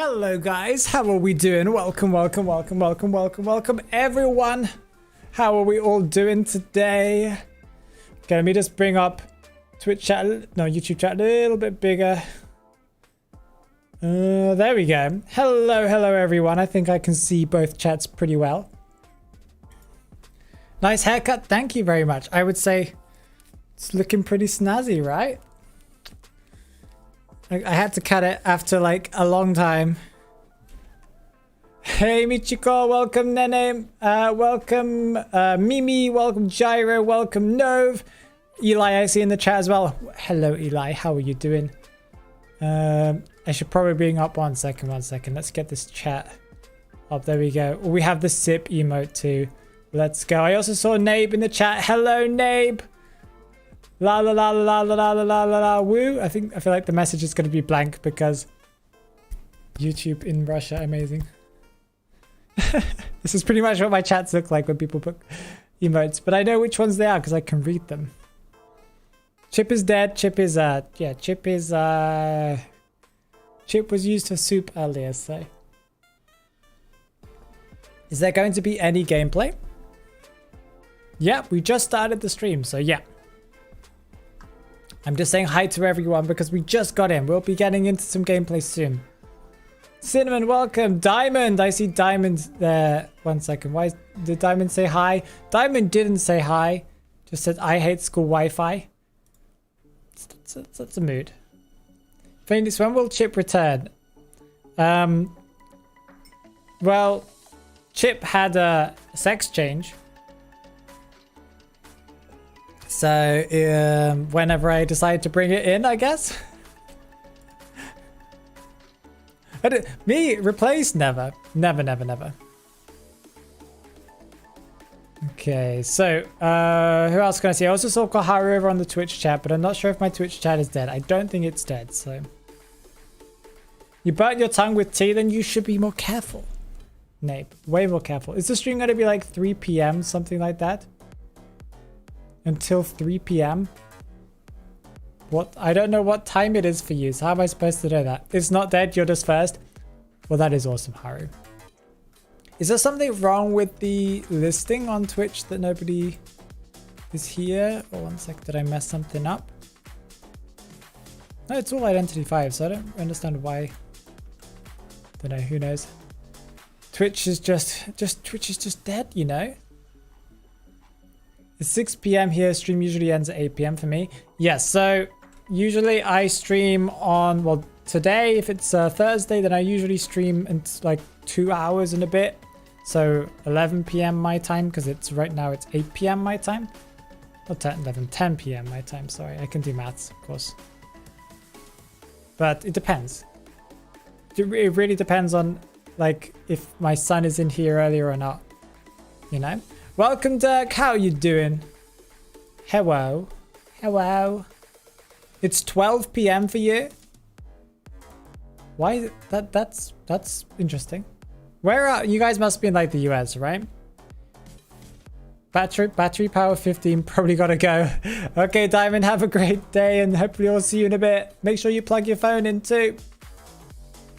Hello guys, how are we doing? Welcome everyone. How are we all doing today? Okay, let me just bring up Twitch chat, no, YouTube chat a little bit bigger. There we go. Hello everyone. I think I can see both chats pretty well. Nice haircut, thank you very much. I would say it's looking pretty snazzy, right? I had to cut it after like a long time. Hey Michiko, welcome Nene, welcome Mimi, welcome Gyro, welcome Nove. Eli I see in the chat as well. Hello Eli, how are you doing? I should probably bring up one second. Let's get this chat up. There we go. We have the sip emote too. Let's go. I also saw Nabe in the chat. Hello Nabe. La la la la la la la la la la woo. I feel like the message is going to be blank because YouTube in Russia, amazing. This is pretty much what my chats look like when people put emotes, but I know which ones they are because I can read them. Chip is dead. Chip is Chip was used for soup earlier, so is there going to be any gameplay? Yeah, we just started the stream, so yeah. I'm just saying hi to everyone because we just got in. We'll be getting into some gameplay soon. Cinnamon, welcome. Diamond, I see Diamond there. 1 second. Why did Diamond say hi? Diamond didn't say hi. Just said, I hate school Wi-Fi. That's a mood. Phoenix, when will Chip return? Well, Chip had a sex change. So, whenever I decide to bring it in, I guess. Me, replace? Never. Never. Okay, so, who else can I see? I also saw Koharu over on the Twitch chat, but I'm not sure if my Twitch chat is dead. I don't think it's dead, so. You burnt your tongue with tea, then you should be more careful. Nape, way more careful. Is the stream going to be like 3 p.m., something like that? Until 3 p.m. What? I don't know what time it is for you, so how am I supposed to know that? It's not dead, you're just first. Well, that is awesome, Haru. Is there something wrong with the listing on Twitch that nobody is here? Oh, 1 sec, did I mess something up? No, it's all identity 5, so I don't understand why. Don't know, who knows? Twitch is Twitch is just dead, you know? It's 6 p.m. here. Stream usually ends at 8 p.m. for me. Yes, so usually I stream on, well, today, if it's Thursday, then I usually stream in like 2 hours and a bit. So 11 p.m. my time, because it's right now it's 8 p.m. my time. Not 10 p.m. my time, sorry. I can do maths, of course. But it depends. It really depends on, like, if my son is in here earlier or not, you know? Welcome, Dirk. How are you doing? Hello. It's 12 p.m. for you? Why? That's interesting. Where are you guys? Must be in like the US, right? Battery power 15. Probably gotta go. Okay, Diamond. Have a great day, and hopefully I'll see you in a bit. Make sure you plug your phone in too.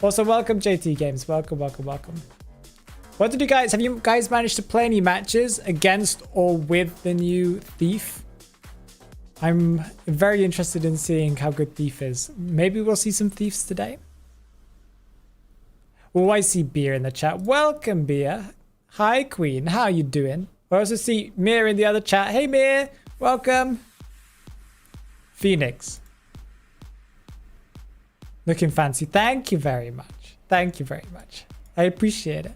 Also, welcome, JT Games. Welcome. What did have you guys managed to play any matches against or with the new Thief? I'm very interested in seeing how good Thief is. Maybe we'll see some Thieves today. Oh, I see Beer in the chat. Welcome, Beer. Hi, Queen. How are you doing? I also see Mir in the other chat. Hey, Mir. Welcome. Phoenix. Looking fancy. Thank you very much. I appreciate it.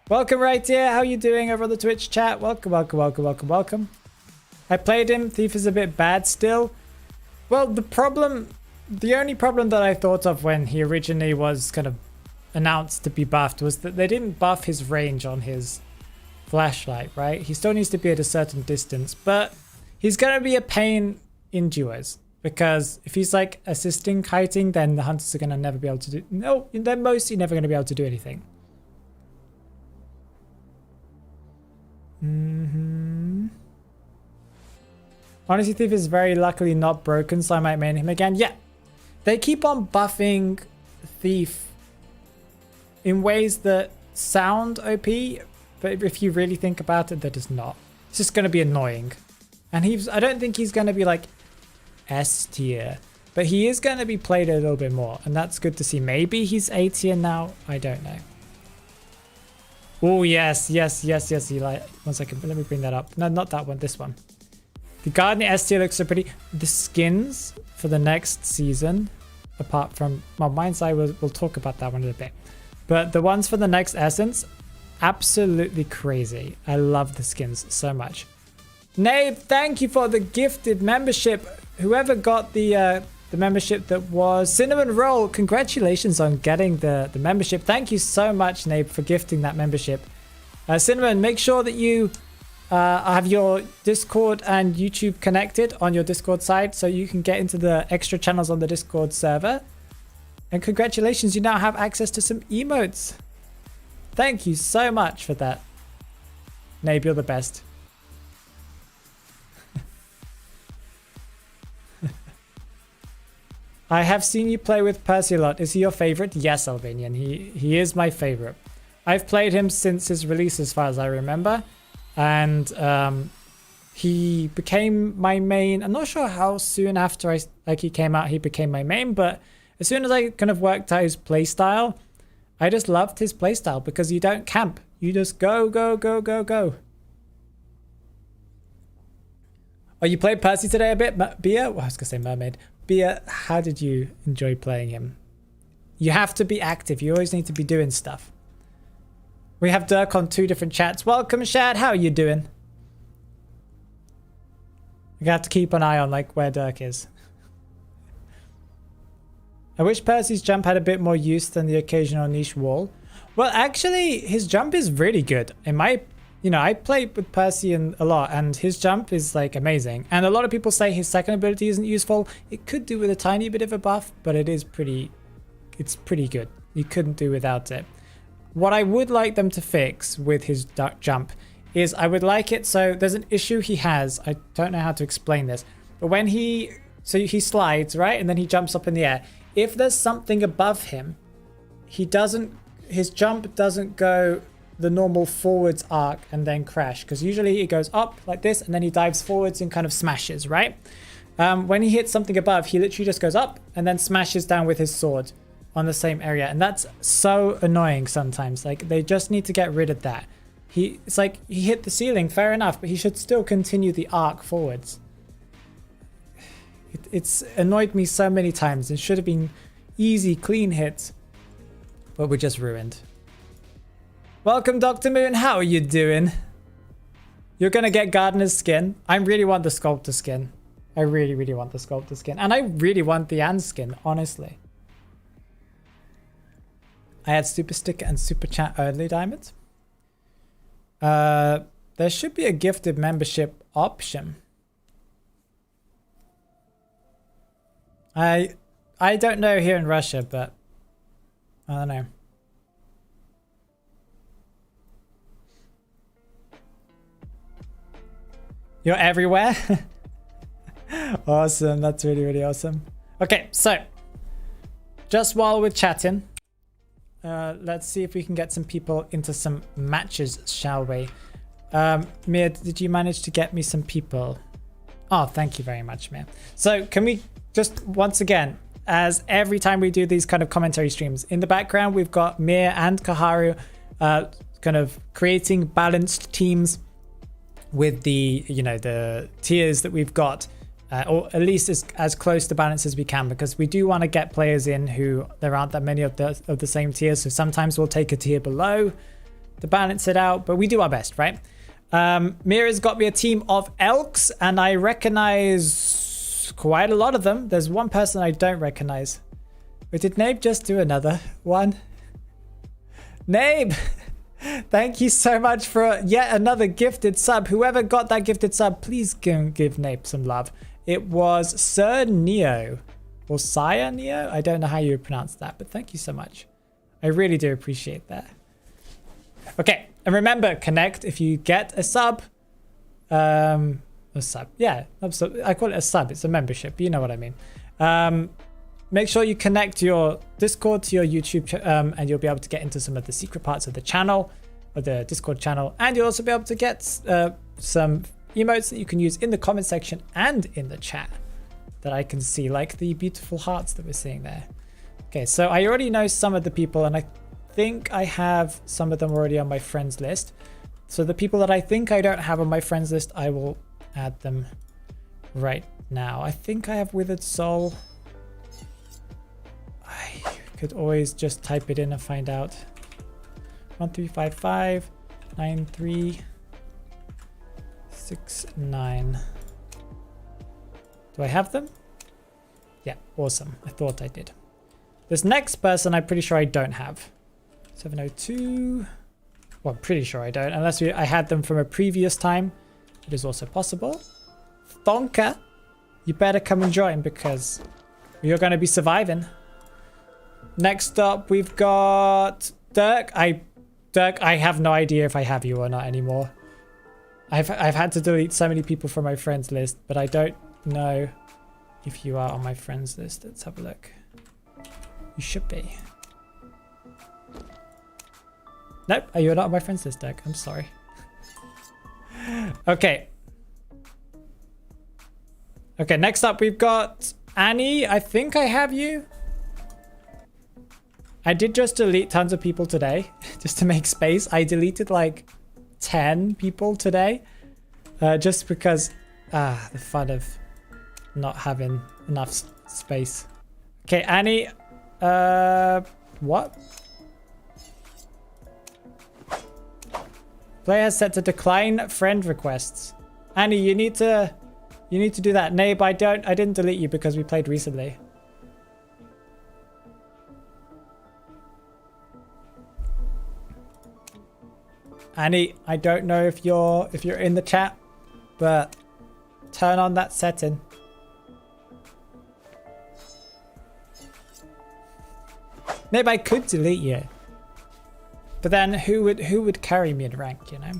Welcome right here. How you doing over on the Twitch chat? Welcome. I played him. Thief is a bit bad still. Well, the only problem that I thought of when he originally was kind of announced to be buffed was that they didn't buff his range on his flashlight, right? He still needs to be at a certain distance, but he's going to be a pain in duos because if he's like assisting kiting, then the hunters are going to never be able to do, no, they're mostly never going to be able to do anything. Honestly, Thief is very luckily not broken, so I might main him again. Yeah, they keep on buffing Thief in ways that sound OP, but if you really think about it, that is not. It's just going to be annoying. And I don't think he's going to be like S tier, but he is going to be played a little bit more, and that's good to see. Maybe he's A tier now. I don't know. Oh, yes. Eli. 1 second. Let me bring that up. No, not that one. This one. The Gardener S tier looks so pretty. The skins for the next season, apart from, well, Mind's Eye, we'll talk about that one in a bit. But the ones for the next Essence, absolutely crazy. I love the skins so much. Nabe, thank you for the gifted membership. Whoever got the membership that was Cinnamon Roll, congratulations on getting the membership. Thank you so much, Nabe, for gifting that membership. Cinnamon, make sure that you have your Discord and YouTube connected on your Discord side so you can get into the extra channels on the Discord server. And congratulations, you now have access to some emotes. Thank you so much for that. Nabe, you're the best. I have seen you play with Percy a lot. Is he your favorite? Yes, Albanian. He is my favorite. I've played him since his release as far as I remember. And he became my main. I'm not sure how soon after he came out he became my main, but as soon as I kind of worked out his playstyle, I just loved his playstyle because you don't camp. You just go. Oh, you played Percy today a bit? Bia? Well, I was going to say Mermaid. Bia, how did you enjoy playing him? You have to be active. You always need to be doing stuff. We have Dirk on 2 different chats. Welcome, Shad. How are you doing? You're gonna have to keep an eye on like where Dirk is. I wish Percy's jump had a bit more use than the occasional niche wall. Well, actually, his jump is really good. I played with Percy a lot, and his jump is like amazing. And a lot of people say his second ability isn't useful. It could do with a tiny bit of a buff, but it's pretty good. You couldn't do without it. What I would like them to fix with his jump is I would like it so there's an issue he has. I don't know how to explain this, but when he slides, right? And then he jumps up in the air. If there's something above him, his jump doesn't go the normal forwards arc and then crash, because usually it goes up like this and then he dives forwards and kind of smashes, right? When he hits something above, he literally just goes up and then smashes down with his sword on the same area, and that's so annoying sometimes. Like, they just need to get rid of that. It's like he hit the ceiling, fair enough, but he should still continue the arc forwards. It's annoyed me so many times. It should have been easy, clean hits, but we're just ruined. Welcome, Dr. Moon. How are you doing? You're gonna get Gardener's skin. I really want the Sculptor skin. I really, really want the Sculptor skin, and I really want the Anne skin, honestly. I had Super Sticker and Super Chat early diamonds. There should be a gifted membership option. I don't know here in Russia, but I don't know. You're everywhere? Awesome. That's really, really awesome. Okay, so just while we're chatting, let's see if we can get some people into some matches, shall we? Mia, did you manage to get me some people? Oh, thank you very much, Mia. So can we just, once again, as every time we do these kind of commentary streams, in the background, we've got Mia and Kaharu kind of creating balanced teams with the, the tiers that we've got, or at least as close to balance as we can, because we do want to get players in who there aren't that many of the same tiers. So sometimes we'll take a tier below to balance it out, but we do our best, right? Mira's got me a team of Elks, and I recognize quite a lot of them. There's one person I don't recognize. Wait, did Nabe just do another one? Nabe! Thank you so much for yet another gifted sub. Whoever got that gifted sub, please give Nape some love. It was Sir Neo, or Sire Neo. I don't know how you pronounce that, but thank you so much. I really do appreciate that. Okay, and remember, connect if you get a sub. A sub, yeah. I call it a sub. It's a membership. You know what I mean. make sure you connect your Discord to your YouTube and you'll be able to get into some of the secret parts of the channel, or the Discord channel, and you'll also be able to get some emotes that you can use in the comment section and in the chat that I can see, like the beautiful hearts that we're seeing there. Okay, so I already know some of the people, and I think I have some of them already on my friends list. So the people that I think I don't have on my friends list, I will add them right now. I think I have Withered Soul. I could always just type it in and find out. 1355 9369. Do I have them? Yeah, awesome. I thought I did. This next person I'm pretty sure I don't have. 702. Well, I'm pretty sure I don't, unless I had them from a previous time. It is also possible. Thonka, you better come and join because you're going to be surviving. Next up, we've got Dirk. Dirk, I have no idea if I have you or not anymore. I've had to delete so many people from my friends list, but I don't know if you are on my friends list. Let's have a look. You should be. Nope, you're not on my friends list, Dirk. I'm sorry. Okay. Okay, next up we've got Annie. I think I have you. I did just delete tons of people today just to make space. I deleted like 10 people today just because the fun of not having enough space. Okay, Annie. What? Player set to decline friend requests. Annie, you need to do that. Nabe, I didn't delete you because we played recently. Annie, I don't know if you're in the chat, but turn on that setting. Maybe I could delete you. But then who would carry me in rank, you know?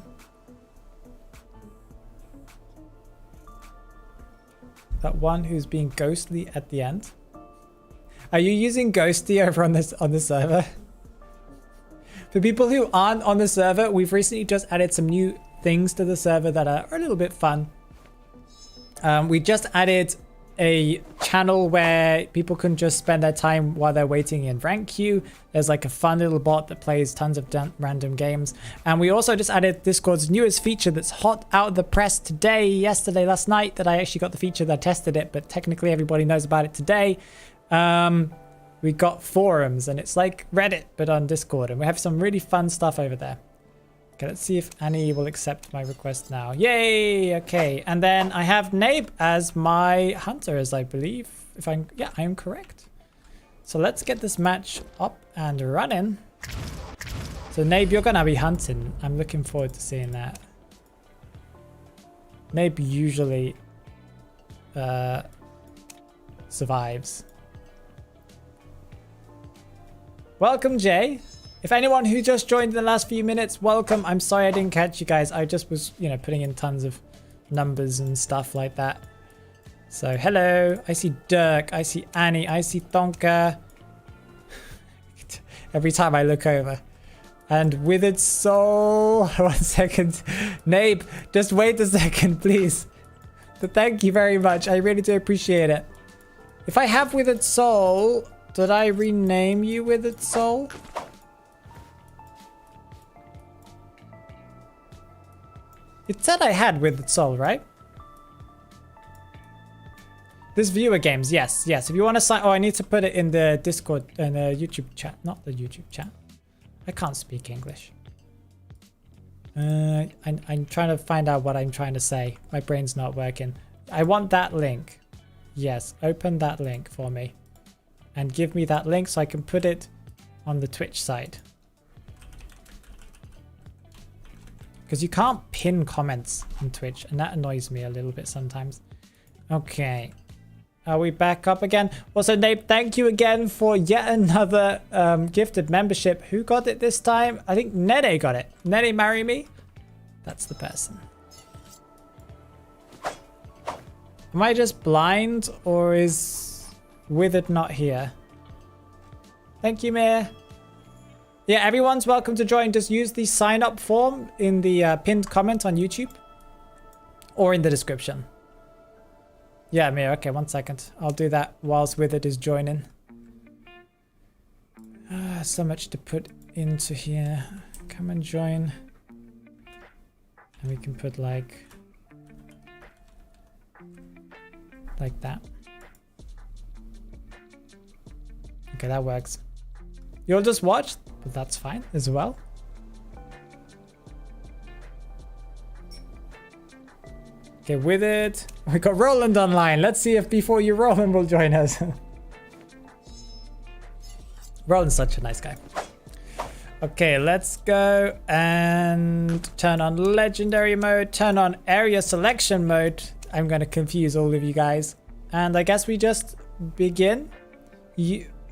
That one who's being ghostly at the end. Are you using Ghosty over on the server? For people who aren't on the server, we've recently just added some new things to the server that are a little bit fun. We just added a channel where people can just spend their time while they're waiting in rank queue. There's like a fun little bot that plays tons of random games. And we also just added Discord's newest feature that's hot out of the press today, yesterday, last night, that I actually got the feature that I tested it, but technically everybody knows about it today. We got forums, and it's like Reddit, but on Discord, and we have some really fun stuff over there. Okay, let's see if Annie will accept my request now. Yay! Okay, and then I have Nabe as my hunter, as I believe. Yeah, I am correct. So let's get this match up and running. So Nabe, you're gonna be hunting. I'm looking forward to seeing that. Nabe usually survives. Welcome, Jay. If anyone who just joined in the last few minutes, welcome. I'm sorry I didn't catch you guys. I just was, putting in tons of numbers and stuff like that. So, hello. I see Dirk. I see Annie. I see Thonka. Every time I look over. And Withered Soul. 1 second. Nabe, just wait a second, please. But thank you very much. I really do appreciate it. If I have Withered Soul, did I rename you Withered Soul? It said I had Withered Soul, right? This viewer games, yes. If you want to sign, I need to put it in the Discord and the YouTube chat, not the YouTube chat. I can't speak English. I'm trying to find out what I'm trying to say. My brain's not working. I want that link. Yes, open that link for me, and give me that link so I can put it on the Twitch side. Because you can't pin comments on Twitch, and that annoys me a little bit sometimes. Okay. Are we back up again? Also, Nabe, thank you again for yet another gifted membership. Who got it this time? I think Nene got it. Nene, marry me? That's the person. Am I just blind, or is Withered not here. Thank you, Mayor. Yeah, everyone's welcome to join. Just use the sign up form in the pinned comment on YouTube or in the description. Yeah, Mayor. Okay, 1 second. I'll do that whilst Withered is joining. So much to put into here. Come and join. And we can put like that. Okay, that works. You'll just watch, but that's fine as well. Okay, with it. We got Roland online. Let's see if before you Roland will join us. Roland's such a nice guy. Okay, let's go and turn on legendary mode, turn on area selection mode. I'm going to confuse all of you guys. And I guess we just begin.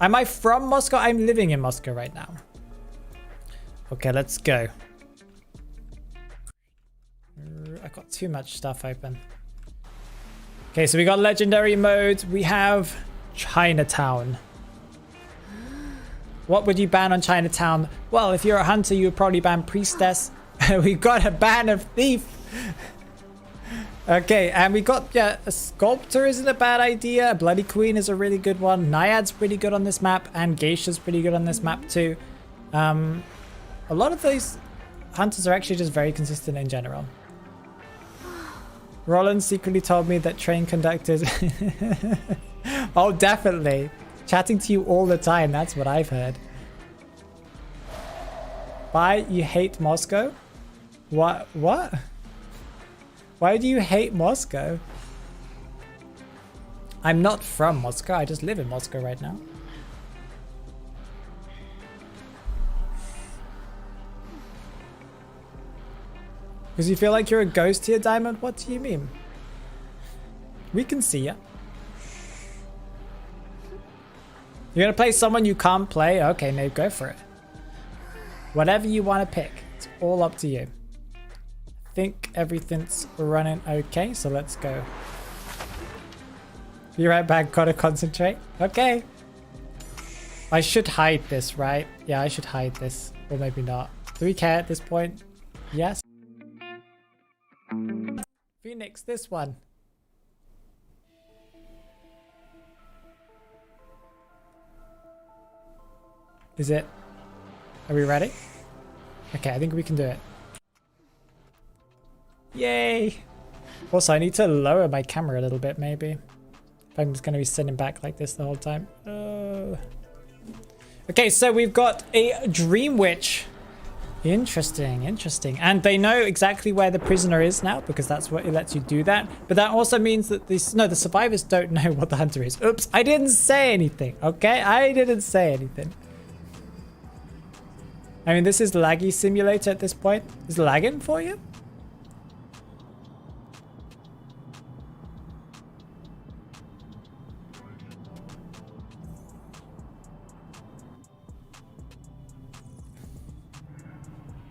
Am I from Moscow? I'm living in Moscow right now. Okay, let's go. I got too much stuff open. Okay, so we got legendary mode. We have Chinatown. What would you ban on Chinatown? Well, if you're a hunter, you would probably ban Priestess. We got a ban of Thief. Okay, and we got, yeah, a Sculptor isn't a bad idea. A Bloody Queen is a really good one. Naiad's pretty good on this map. And Geisha's pretty good on this map too. A lot of these hunters are actually just very consistent in general. Roland secretly told me that train conductors... Oh, definitely. Chatting to you all the time, that's what I've heard. Why you hate Moscow? What? Why do you hate Moscow? I'm not from Moscow, I just live in Moscow right now. Because you feel like you're a ghost here, Diamond? What do you mean? We can see ya. You're gonna play someone you can't play? Okay, no, go for it. Whatever you want to pick. It's all up to you. I think everything's running okay, so let's go. Be right back, gotta concentrate. Okay. I should hide this, right? Yeah, I should hide this. Or maybe not. Do we care at this point? Yes. Phoenix, this one. Is it? Are we ready? Okay, I think we can do it. Yay! Also, I need to lower my camera a little bit, maybe. If I'm just going to be sitting back like this the whole time. Okay, so we've got a Dream Witch. Interesting, interesting. And they know exactly where the prisoner is now, because that's what it lets you do that. But that also means that the survivors don't know what the hunter is. Oops, I didn't say anything, okay? I didn't say anything. I mean, this is laggy simulator at this point. Is it lagging for you?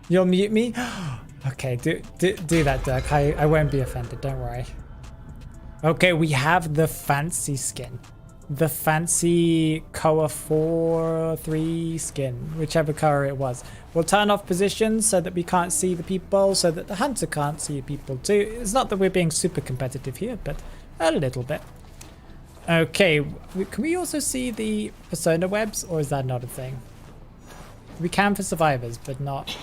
You'll mute me? Okay, do that, Dirk. I won't be offended, don't worry. Okay, we have the fancy skin. The fancy Koa 4-3 skin, whichever color it was. We'll turn off positions so that we can't see the people, so that the hunter can't see people too. It's not that we're being super competitive here, but a little bit. Okay, can we also see the persona webs, or is that not a thing? We can for survivors, but not...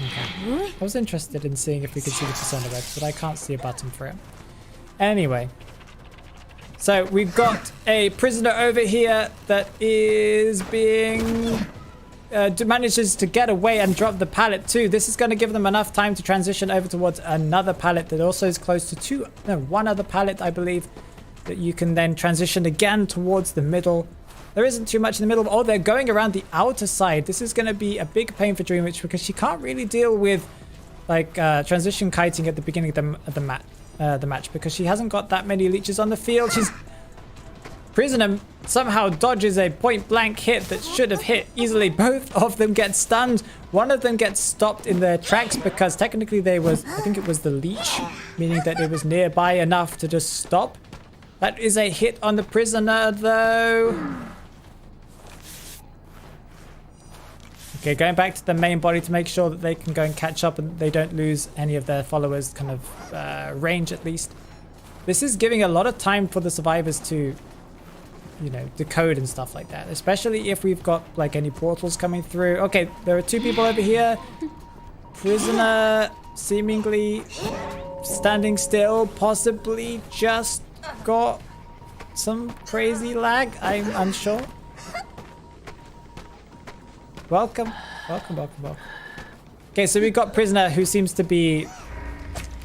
Okay. I was interested in seeing if we could see the persona webs, but I can't see a button for it. Anyway. So we've got a prisoner over here that is being... manages to get away and drop the pallet too. This is going to give them enough time to transition over towards another pallet that also is close to one other pallet, I believe, that you can then transition again towards the middle. There isn't too much in the middle. Oh, they're going around the outer side. This is going to be a big pain for Dream Witch because she can't really deal with like transition kiting at the beginning of the match because she hasn't got that many leeches on the field. She's prisoner somehow dodges a point-blank hit that should have hit easily. Both of them get stunned. One of them gets stopped in their tracks because technically I think it was the leech, meaning that it was nearby enough to just stop. That is a hit on the prisoner, though. Okay, going back to the main body to make sure that they can go and catch up and they don't lose any of their followers' kind of range, at least. This is giving a lot of time for the survivors to, you know, decode and stuff like that, especially if we've got like any portals coming through. Okay, there are 2 people over here. Prisoner seemingly standing still, possibly just got some crazy lag. I'm unsure. Welcome. Okay, so we've got prisoner who seems to be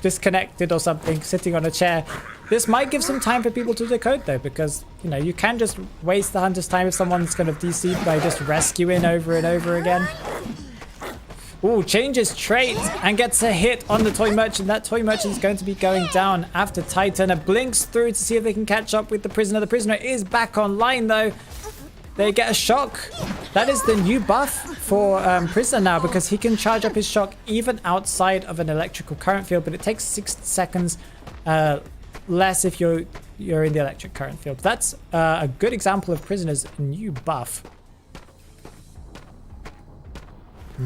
disconnected or something, sitting on a chair. This might give some time for people to decode though, because, you know, you can just waste the hunter's time if someone's kind of DC'd by just rescuing over and over again. Ooh, changes trait and gets a hit on the toy merchant. That toy merchant is going to be going down after Titan. Blinks through to see if they can catch up with the prisoner. The prisoner is back online though. They get a shock. That is the new buff for prisoner now, because he can charge up his shock even outside of an electrical current field, but it takes 6 seconds less if you're in the electric current field. That's a good example of prisoner's new buff.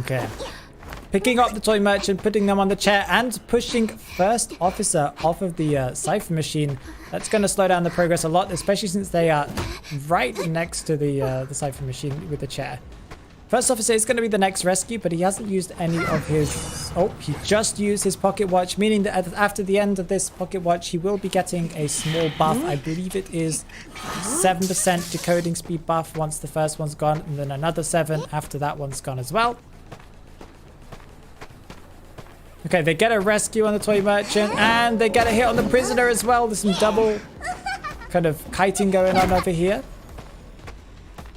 Okay. Picking up the toy merchant, putting them on the chair, and pushing first officer off of the cipher machine. That's going to slow down the progress a lot, especially since they are right next to the cipher machine with the chair. First officer is going to be the next rescue, but he hasn't used any of his... Oh, he just used his pocket watch, meaning that after the end of this pocket watch, he will be getting a small buff. I believe it is 7% decoding speed buff once the first one's gone, and then another 7 after that one's gone as well. Okay, they get a rescue on the toy merchant, and they get a hit on the prisoner as well. There's some double kind of kiting going on over here.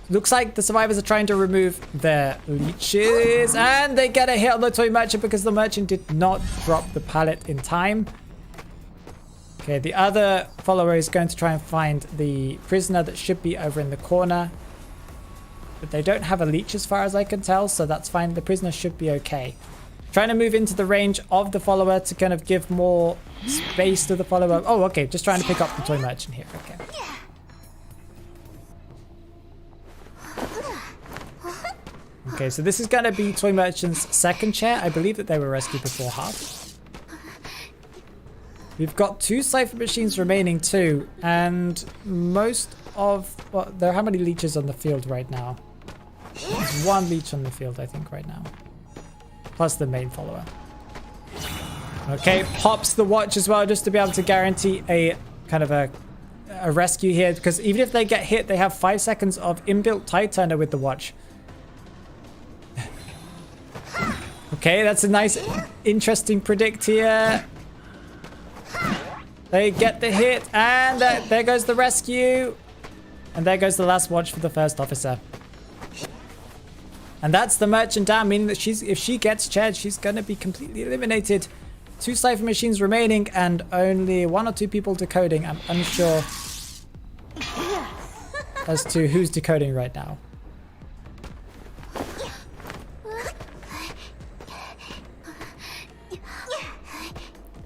Looks like the survivors are trying to remove their leeches, and they get a hit on the toy merchant because the merchant did not drop the pallet in time. Okay, the other follower is going to try and find the prisoner that should be over in the corner. But they don't have a leech as far as I can tell, so that's fine. The prisoner should be okay. Trying to move into the range of the follower to kind of give more space to the follower. Oh, okay. Just trying to pick up the toy merchant here. Okay. Okay, so this is going to be toy merchant's second chair. I believe that they were rescued before half. We've got 2 cipher machines remaining too. And most of... Well, there are how many leeches on the field right now? There's 1 leech on the field, I think, right now. Plus the main follower. Okay, pops the watch as well, just to be able to guarantee a kind of a rescue here, because even if they get hit, they have 5 seconds of inbuilt tide turner with the watch. Okay, that's a nice, interesting predict here. They get the hit, and there goes the rescue. And there goes the last watch for the first officer. And that's the merchant down, meaning that if she gets chaired, she's going to be completely eliminated. 2 cipher machines remaining and only 1 or 2 people decoding. I'm unsure as to who's decoding right now.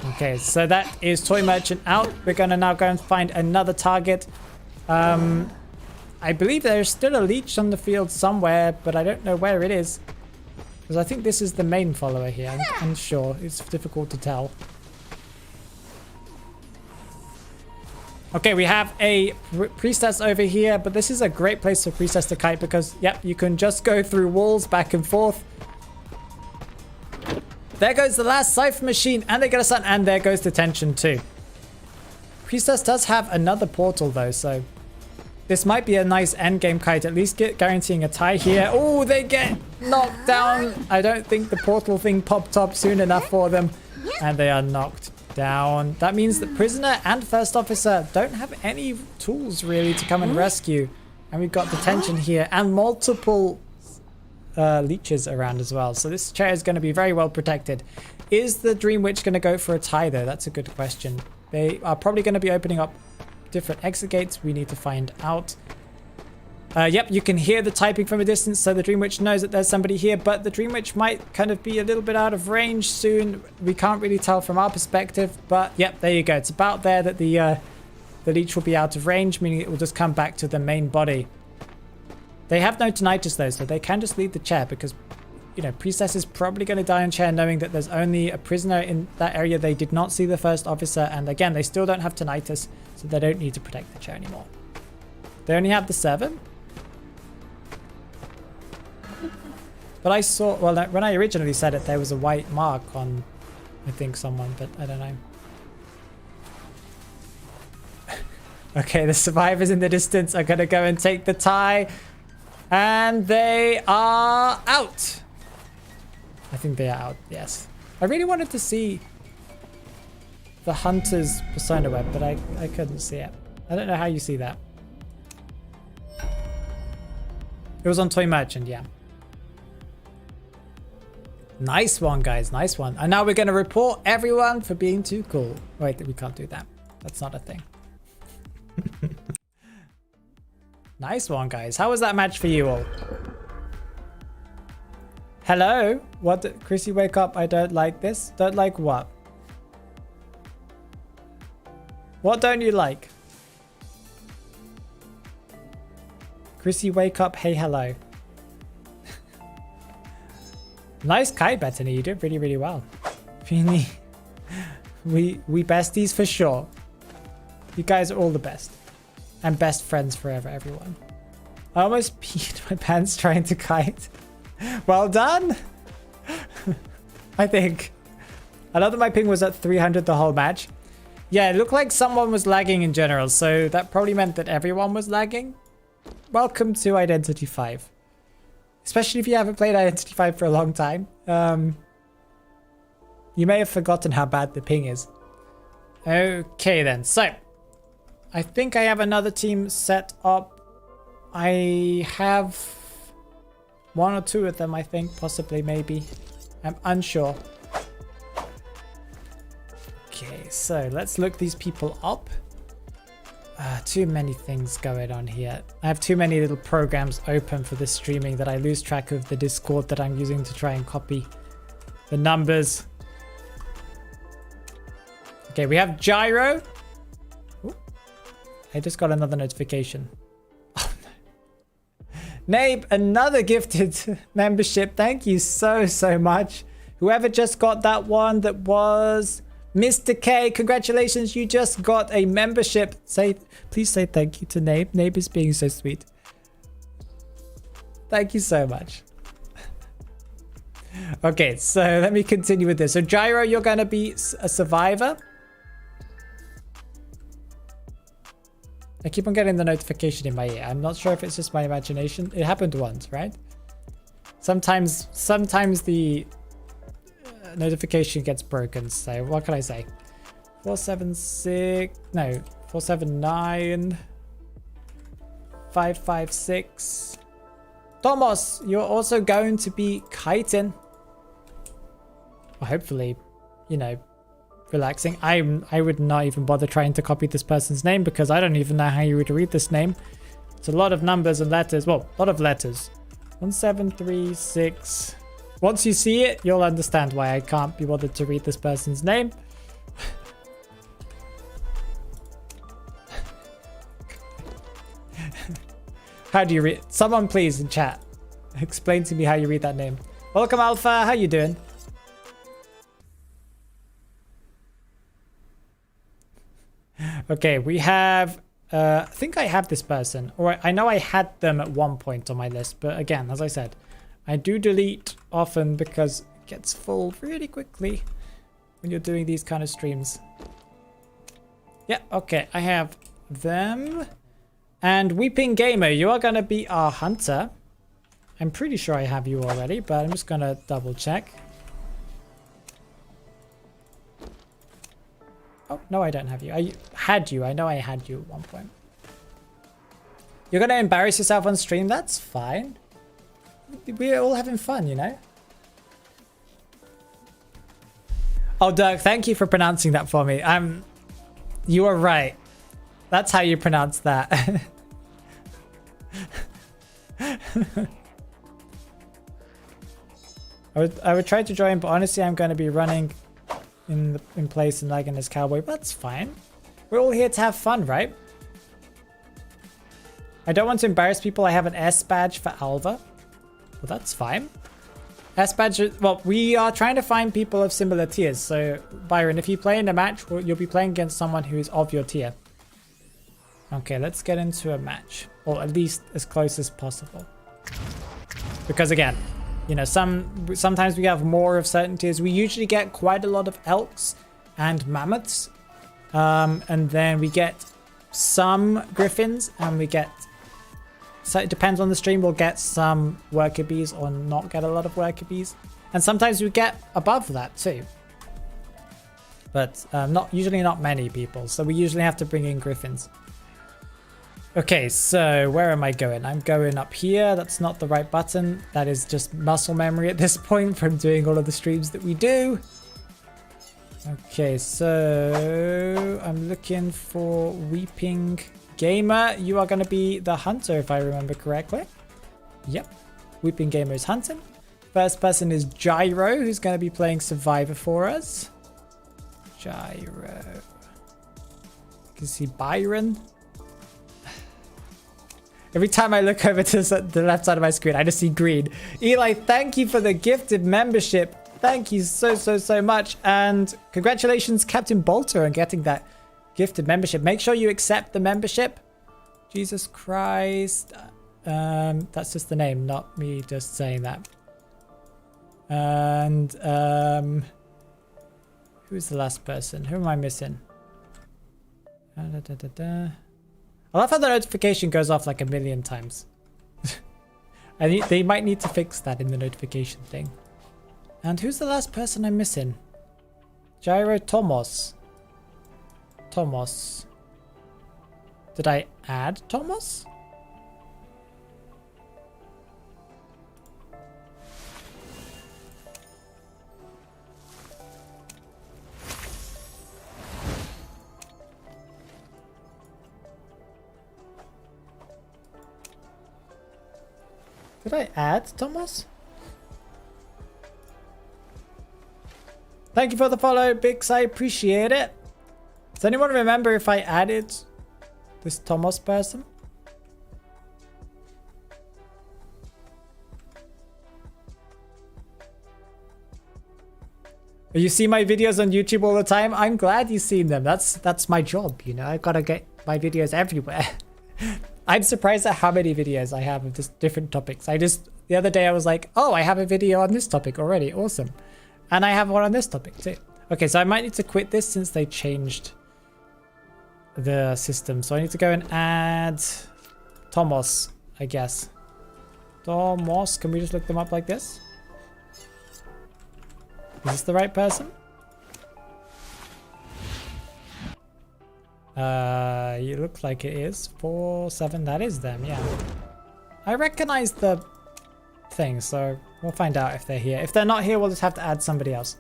Okay, so that is toy merchant out. We're going to now go and find another target. I believe there's still a leech on the field somewhere, but I don't know where it is. Because I think this is the main follower here. I'm unsure. It's difficult to tell. Okay, we have a priestess over here, but this is a great place for priestess to kite because, yep, you can just go through walls back and forth. There goes the last cipher machine, and they get a sun, and there goes the tension too. Priestess does have another portal though, so this might be a nice endgame kite, at least guaranteeing a tie here. Oh, they get knocked down. I don't think the portal thing popped up soon enough for them, and they are knocked down. That means that prisoner and first officer don't have any tools really to come and rescue, and we've got the tension here and multiple leeches around as well, so this chair is going to be very well protected. Is the Dream Witch going to go for a tie though? That's a good question. They are probably going to be opening up different exit gates. We need to find out. Yep, you can hear the typing from a distance, so the Dream Witch knows that there's somebody here, but the Dream Witch might kind of be a little bit out of range soon. We can't really tell from our perspective, but yep, there you go. It's about there that the the leech will be out of range, meaning it will just come back to the main body. They have no tinnitus though, so they can just leave the chair because, you know, Priestess is probably going to die on chair knowing that there's only a prisoner in that area. They did not see the first officer, and again, they still don't have tinnitus, so they don't need to protect the chair anymore. They only have the servant. But I saw, well, when I originally said it, there was a white mark on, I think, someone, but I don't know. Okay, the survivors in the distance are going to go and take the tie. And they are out. I think they are out, yes. I really wanted to see the Hunter's persona web, but I couldn't see it. I don't know how you see that. It was on Toy Merchant, yeah. Nice one, guys. Nice one. And now we're going to report everyone for being too cool. Wait, we can't do that. That's not a thing. Nice one, guys. How was that match for you all? Hello? What? Chrissy, wake up. I don't like this. Don't like what? What don't you like? Chrissy, wake up. Hey, hello. Nice kite, Bethany. You did really, really well. Really, we besties for sure. You guys are all the best. And best friends forever, everyone. I almost peed my pants trying to kite. Well done. I think. I know that my ping was at 300 the whole match. Yeah, it looked like someone was lagging in general, so that probably meant that everyone was lagging. Welcome to Identity 5. Especially if you haven't played Identity 5 for a long time. You may have forgotten how bad the ping is. Okay then, so I think I have another team set up. I have one or two of them, I think, possibly, maybe. I'm unsure. Okay, so let's look these people up. Too many things going on here. I have too many little programs open for this streaming that I lose track of the Discord that I'm using to try and copy the numbers. Okay, we have Gyro. Ooh, I just got another notification. Oh, no. Nabe, another gifted membership. Thank you so much. Whoever just got that one, that was Mr. K, congratulations, you just got a membership. Please say thank you to Nabe. Nabe is being so sweet. Thank you so much. Okay, so let me continue with this. So Gyro, you're going to be a survivor. I keep on getting the notification in my ear. I'm not sure if it's just my imagination. It happened once, right? Sometimes the notification gets broken. So what can I say? 476, no, 479, 556. Thomas, you're also going to be kiting. Well, hopefully, you know, relaxing. I would not even bother trying to copy this person's name because I don't even know how you would read this name. It's a lot of numbers and letters. Well, a lot of letters. 1736. Once you see it, you'll understand why I can't be bothered to read this person's name. How do you read? Someone please in chat explain to me how you read that name. Welcome Alpha, how you doing? Okay, we have I think I have this person, or I know I had them at one point on my list, but again, as I said, I do delete often because it gets full really quickly when you're doing these kind of streams. Yeah, okay, I have them. And Weeping Gamer, you are going to be our hunter. I'm pretty sure I have you already, but I'm just going to double check. Oh, no, I don't have you. I had you. I know I had you at one point. You're going to embarrass yourself on stream? That's fine. We're all having fun, you know? Oh, Dirk, thank you for pronouncing that for me. You are right. That's how you pronounce that. I would try to join, but honestly, I'm going to be running in place and lagging as cowboy. But that's fine. We're all here to have fun, right? I don't want to embarrass people. I have an S badge for Alva. Well, that's fine. S badge, well, we are trying to find people of similar tiers. So, Byron, if you play in a match, you'll be playing against someone who is of your tier. Okay, let's get into a match. Or at least as close as possible. Because again, you know, sometimes we have more of certain tiers. We usually get quite a lot of elks and mammoths. And then we get some griffins and we get... So it depends on the stream. We'll get some worker bees or not get a lot of worker bees. And sometimes we get above that too. But usually not many people. So we usually have to bring in griffins. Okay, so where am I going? I'm going up here. That's not the right button. That is just muscle memory at this point from doing all of the streams that we do. Okay, so I'm looking for Weeping Gamer. You are going to be the hunter if I remember correctly. Yep, Weeping Gamer is hunting. First person is Gyro, who's going to be playing Survivor for us. Gyro. You can see Byron. Every time I look over to the left side of my screen, I just see green. Eli, thank you for the gifted membership. Thank you so much. And congratulations, Captain Bolter, on getting that gifted membership. Make sure you accept the membership. Jesus Christ. That's just the name, not me just saying that. And who's the last person? Who am I missing? I love how the notification goes off like a million times. They might need to fix that in the notification thing. And who's the last person I'm missing? Gyro Tomos. Tomos. Did I add Tomos? Did I add Thomas? Thank you for the follow, Bix. I appreciate it. Does anyone remember if I added this Thomas person? You see my videos on YouTube all the time? I'm glad you've seen them. That's my job, you know. I gotta get my videos everywhere. I'm surprised at how many videos I have of just different topics. The other day I was like, oh, I have a video on this topic already. Awesome. And I have one on this topic too. Okay, so I might need to quit this since they changed the system. So I need to go and add Tomos, I guess. Tomos, can we just look them up like this? Is this the right person? You look like it is. 4-7, that is them, yeah. I recognize the thing, so we'll find out if they're here. If they're not here, we'll just have to add somebody else.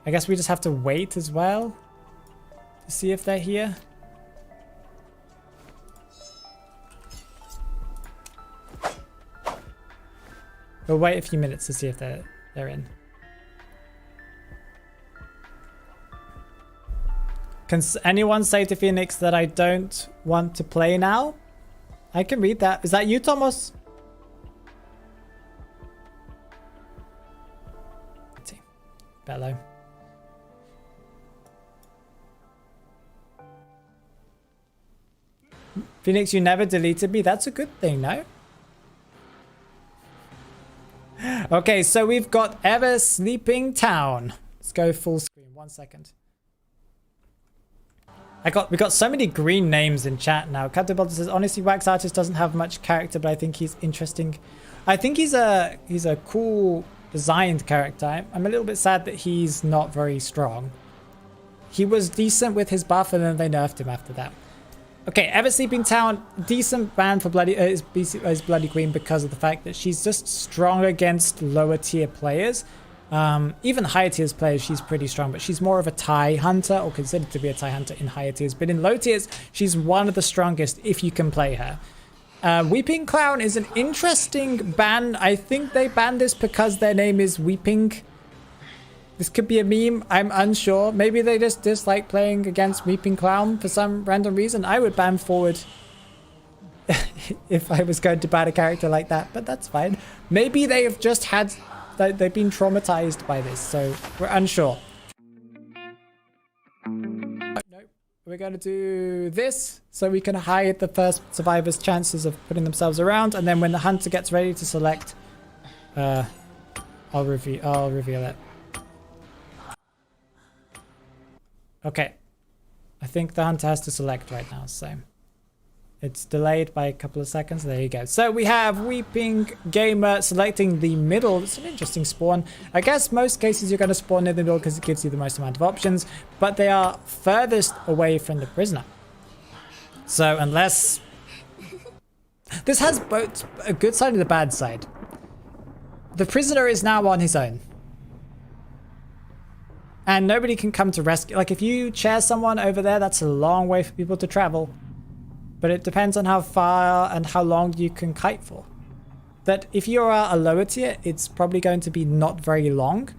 I guess we just have to wait as well to see if they're here. We'll wait a few minutes to see if they're in. Can anyone say to Phoenix that I don't want to play now? I can read that. Is that you, Thomas? Let's see. Bello. Phoenix, you never deleted me. That's a good thing, no? Okay, so we've got Ever Sleeping Town. Let's go full screen. 1 second. We got so many green names in chat now. Captain Bolton says, honestly, Wax Artist doesn't have much character, but I think he's interesting. I think he's a cool designed character. I'm a little bit sad that he's not very strong. He was decent with his buff, and then they nerfed him after that. Okay, Ever Sleeping Town, decent ban for is Bloody Queen because of the fact that she's just strong against lower tier players. Even higher tiers players, she's pretty strong, but she's more of a tie hunter, or considered to be a tie hunter in higher tiers. But in low tiers, she's one of the strongest if you can play her. Weeping Clown is an interesting ban. I think they banned this because their name is Weeping. This could be a meme. I'm unsure. Maybe they just dislike playing against Weeping Clown for some random reason. I would ban forward if I was going to ban a character like that, but that's fine. Maybe they have just had... They've been traumatized by this, so we're unsure. Nope. We're going to do this so we can hide the first survivor's chances of putting themselves around, and then when the hunter gets ready to select, I'll reveal it. Okay. I think the hunter has to select right now, so it's delayed by a couple of seconds. There you go. So we have Weeping Gamer selecting the middle. It's an interesting spawn. I guess most cases you're going to spawn in the middle because it gives you the most amount of options, but they are furthest away from the prisoner. So unless... This has both a good side and a bad side. The prisoner is now on his own. And nobody can come to rescue. Like if you chair someone over there, that's a long way for people to travel. But it depends on how far and how long you can kite for. That if you're a lower tier, it's probably going to be not very long.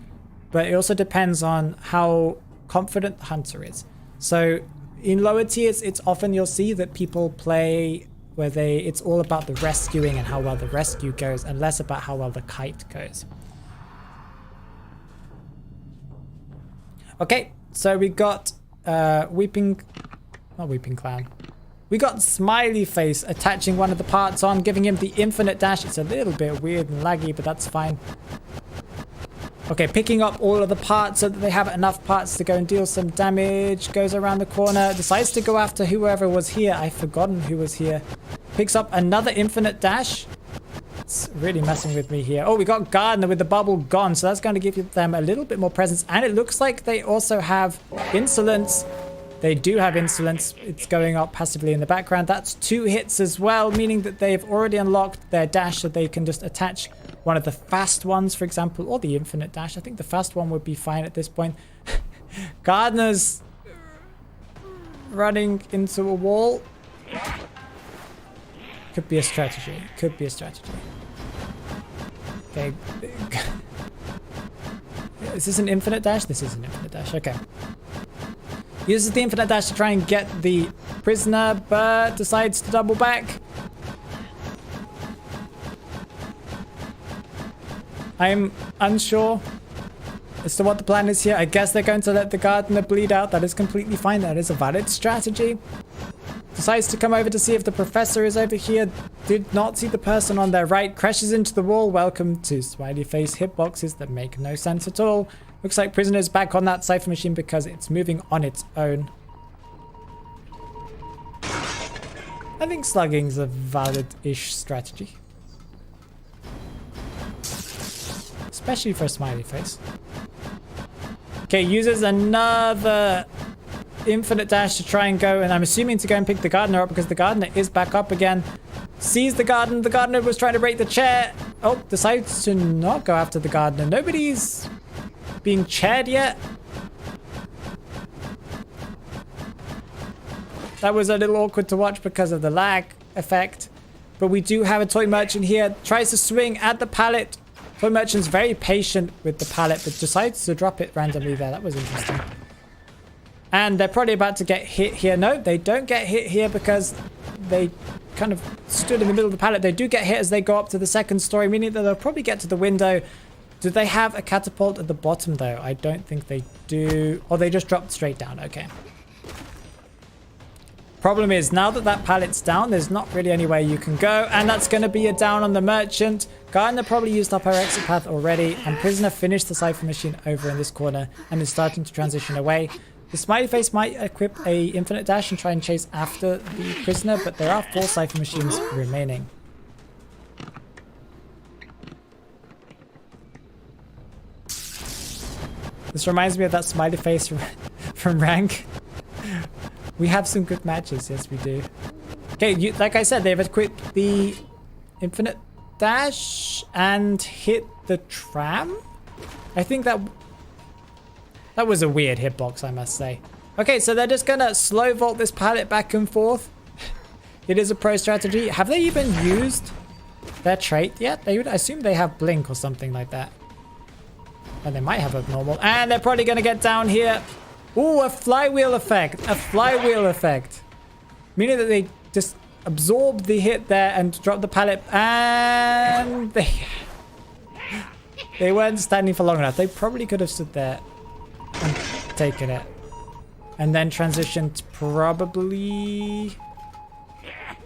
But it also depends on how confident the hunter is. So in lower tiers, it's often you'll see that people play where it's all about the rescuing and how well the rescue goes and less about how well the kite goes. Okay, so we got not Weeping Clown. We got Smiley Face attaching one of the parts on, giving him the infinite dash. It's a little bit weird and laggy, but that's fine. Okay, picking up all of the parts so that they have enough parts to go and deal some damage. Goes around the corner, decides to go after whoever was here. I've forgotten who was here. Picks up another infinite dash. It's really messing with me here. Oh, we got Gardener with the bubble gone, so that's going to give them a little bit more presence. And it looks like they also have Insolence. They do have Insolence. It's going up passively in the background. That's 2 hits as well, meaning that they've already unlocked their dash so they can just attach one of the fast ones, for example, or the infinite dash. I think the fast one would be fine at this point. Gardener's running into a wall. Could be a strategy. Could be a strategy. Okay. Is this an infinite dash? This is an infinite dash. Okay. Uses the infinite dash to try and get the prisoner, but decides to double back. I'm unsure as to what the plan is here. I guess they're going to let the Gardener bleed out. That is completely fine. That is a valid strategy. Decides to come over to see if the professor is over here. Did not see the person on their right. Crashes into the wall. Welcome to Smiley Face hitboxes that make no sense at all. Looks like prisoner's back on that cipher machine because it's moving on its own. I think slugging's a valid-ish strategy. Especially for a Smiley Face. Okay, uses another infinite dash to try and go, and I'm assuming to go and pick the Gardener up because the Gardener is back up again. Sees the Gardener. The Gardener was trying to break the chair. Oh, decides to not go after the Gardener. Nobody's being chaired yet. That was a little awkward to watch because of the lag effect. But we do have a toy merchant here. Tries to swing at the pallet. Toy merchant's very patient with the pallet, but decides to drop it randomly there. That was interesting. And they're probably about to get hit here. No, they don't get hit here because they kind of stood in the middle of the pallet. They do get hit as they go up to the second story, meaning that they'll probably get to the window. Do they have a catapult at the bottom, though? I don't think they do. Or they just dropped straight down. Okay. Problem is, now that that pallet's down, there's not really anywhere you can go. And that's going to be a down on the merchant. Gardener probably used up her exit path already. And prisoner finished the cipher machine over in this corner and is starting to transition away. The Smiley Face might equip a infinite dash and try and chase after the prisoner, but there are 4 cipher machines remaining. This reminds me of that Smiley Face from rank. We have some good matches, yes we do. Okay, like I said, they've equipped the infinite dash and hit the tram. I think that was a weird hitbox, I must say. Okay, so they're just gonna slow vault this pallet back and forth. It is a pro strategy. Have they even used their trait yet? I would assume they have blink or something like that. And they might have abnormal. And they're probably going to get down here. Ooh, a flywheel effect. A flywheel effect. Meaning that they just absorb the hit there and drop the pallet. And they weren't standing for long enough. They probably could have stood there and taken it. And then transitioned probably...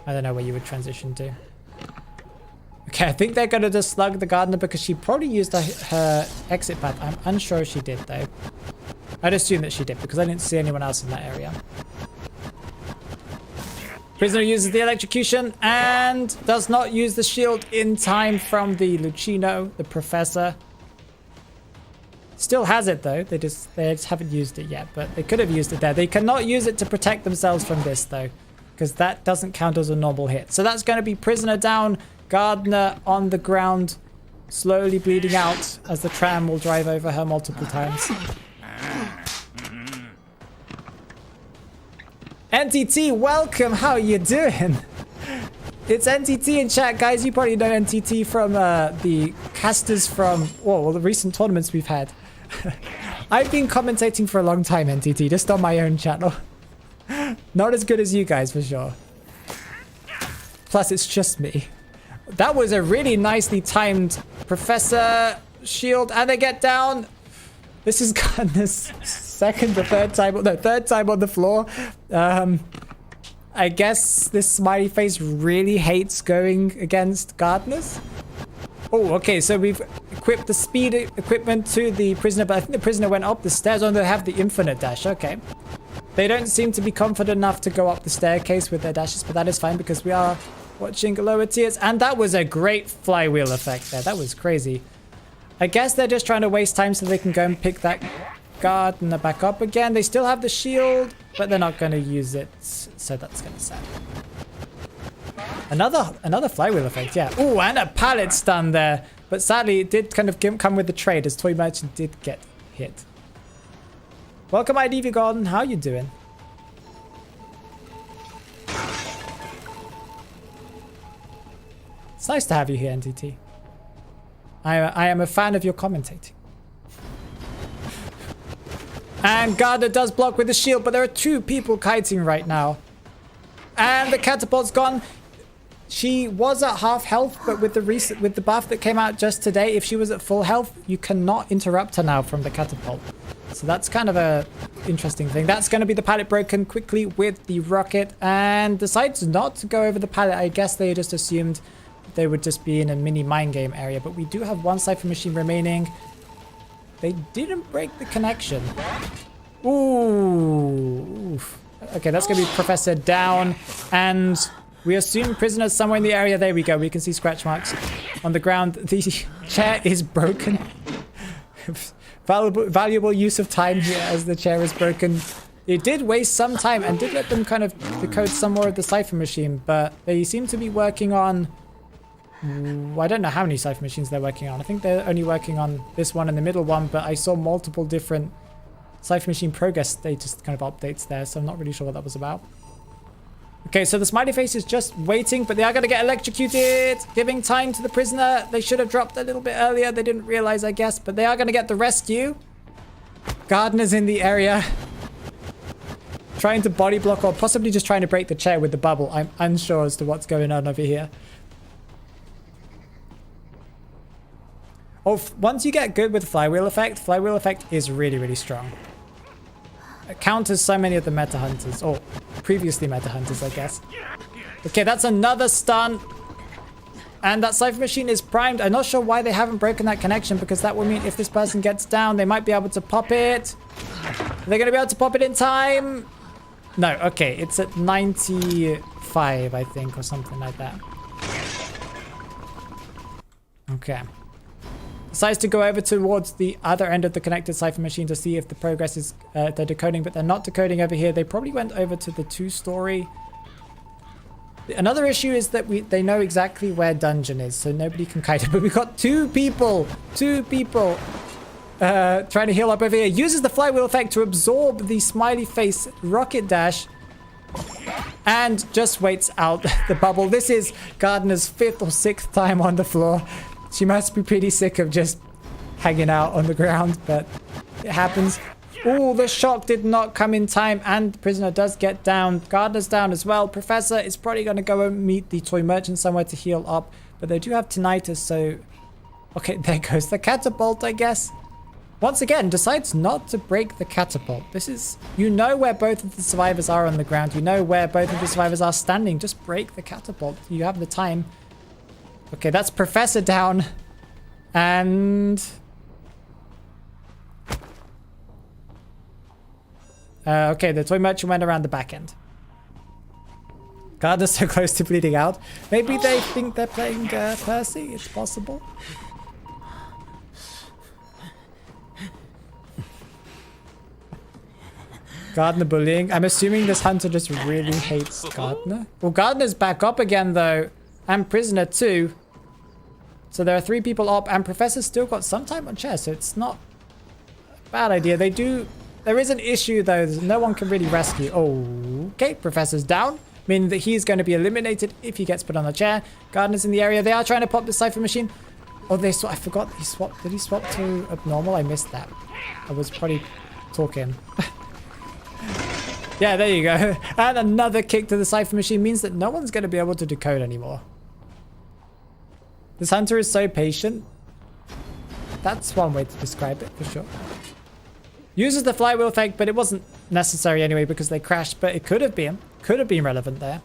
I don't know where you would transition to. Okay, I think they're going to just slug the gardener because she probably used her exit path. I'm unsure if she did, though. I'd assume that she did because I didn't see anyone else in that area. Prisoner uses the electrocution and does not use the shield in time from the Lucino, the professor. Still has it, though. They just haven't used it yet, but they could have used it there. They cannot use it to protect themselves from this, though, because that doesn't count as a normal hit. So that's going to be prisoner down. Gardener on the ground, slowly bleeding out as the tram will drive over her multiple times. NTT, welcome. How are you doing? It's NTT in chat, guys. You probably know NTT from the casters from well, the recent tournaments we've had. I've been commentating for a long time, NTT, just on my own channel. Not as good as you guys, for sure. Plus, it's just me. That was a really nicely timed Professor Shield, and they get down. This is Gardner's second or third time, no, third time on the floor. I guess this smiley face really hates going against Gardeners. Oh, okay, so we've equipped the speed equipment to the prisoner, but I think the prisoner went up the stairs. Oh, they have the infinite dash, okay. They don't seem to be confident enough to go up the staircase with their dashes, but that is fine because we are watching lower tiers. And that was a great flywheel effect there. That was crazy. I guess they're just trying to waste time so they can go and pick that gardener back up again. They still have the shield, but they're not going to use it. So that's going to sad. Another flywheel effect, yeah. Ooh, and a pallet stun there. But sadly, it did kind of come with the trade as Toy Merchant did get hit. Welcome, IDV Garden. How you doing? It's nice to have you here, NTT. I am a fan of your commentating. And Gardner does block with the shield, but there are two people kiting right now. And the catapult's gone. She was at half health, but with the buff that came out just today, if she was at full health, you cannot interrupt her now from the catapult. So that's kind of a interesting thing. That's going to be the pallet broken quickly with the rocket, and decides not to go over the pallet. I guess they just assumed they would just be in a mini mind game area, but we do have one Cypher machine remaining. They didn't break the connection. Ooh. Okay, that's going to be Professor down, and we assume prisoners somewhere in the area. There we go. We can see scratch marks on the ground. The chair is broken. Valuable use of time here as the chair is broken. It did waste some time and did let them kind of decode some more of the Cypher machine, but they seem to be working on... I don't know how many Cypher machines they're working on. I think they're only working on this one and the middle one, but I saw multiple different Cypher machine progress status kind of updates there, so I'm not really sure what that was about. Okay, so the smiley face is just waiting, but they are going to get electrocuted, giving time to the prisoner. They should have dropped a little bit earlier. They didn't realize, I guess, but they are going to get the rescue. Gardener's in the area, trying to body block or possibly just trying to break the chair with the bubble. I'm unsure as to what's going on over here. Oh, once you get good with flywheel effect is really, really strong. It counters so many of the meta hunters, or previously meta hunters, I guess. Okay, that's another stun. And that Cypher machine is primed. I'm not sure why they haven't broken that connection, because that will mean if this person gets down, they might be able to pop it. Are they going to be able to pop it in time? No, okay, it's at 95, I think, or something like that. Okay. Decides to go over towards the other end of the connected Cypher machine to see if the progress is they're decoding, but they're not decoding over here. They probably went over to the 2-story. Another issue is that they know exactly where dungeon is, so nobody can kite it. But we've got two people trying to heal up over here. Uses the flywheel effect to absorb the smiley face rocket dash and just waits out the bubble. This is Gardner's 5th or 6th time on the floor. She must be pretty sick of just hanging out on the ground, but it happens. Oh, the shock did not come in time, and the prisoner does get down. Gardner's down as well. Professor is probably going to go and meet the toy merchant somewhere to heal up, but they do have tinnitus, so... Okay, there goes the catapult, I guess. Once again, decides not to break the catapult. This is... You know where both of the survivors are on the ground. You know where both of the survivors are standing. Just break the catapult. You have the time. Okay, that's Professor down. And... okay, the toy merchant went around the back end. Gardner's so close to bleeding out. Maybe they think they're playing Percy. It's possible. Gardner bullying. I'm assuming this hunter just really hates Gardner. Well, Gardner's back up again, though. And prisoner, too. So there are 3 people up. And Professor's still got some time on chair, so it's not a bad idea. They do... There is an issue, though. No one can really rescue. Oh, okay. Professor's down, meaning that he's going to be eliminated if he gets put on the chair. Gardner's in the area. They are trying to pop the cipher machine. Oh, they I forgot he swapped. Did he swap to abnormal? I missed that. I was probably talking. Yeah, there you go. And another kick to the cipher machine means that no one's going to be able to decode anymore. This hunter is so patient. That's one way to describe it, for sure. Uses the flywheel effect, but it wasn't necessary anyway because they crashed, but it could have been. Could have been relevant there.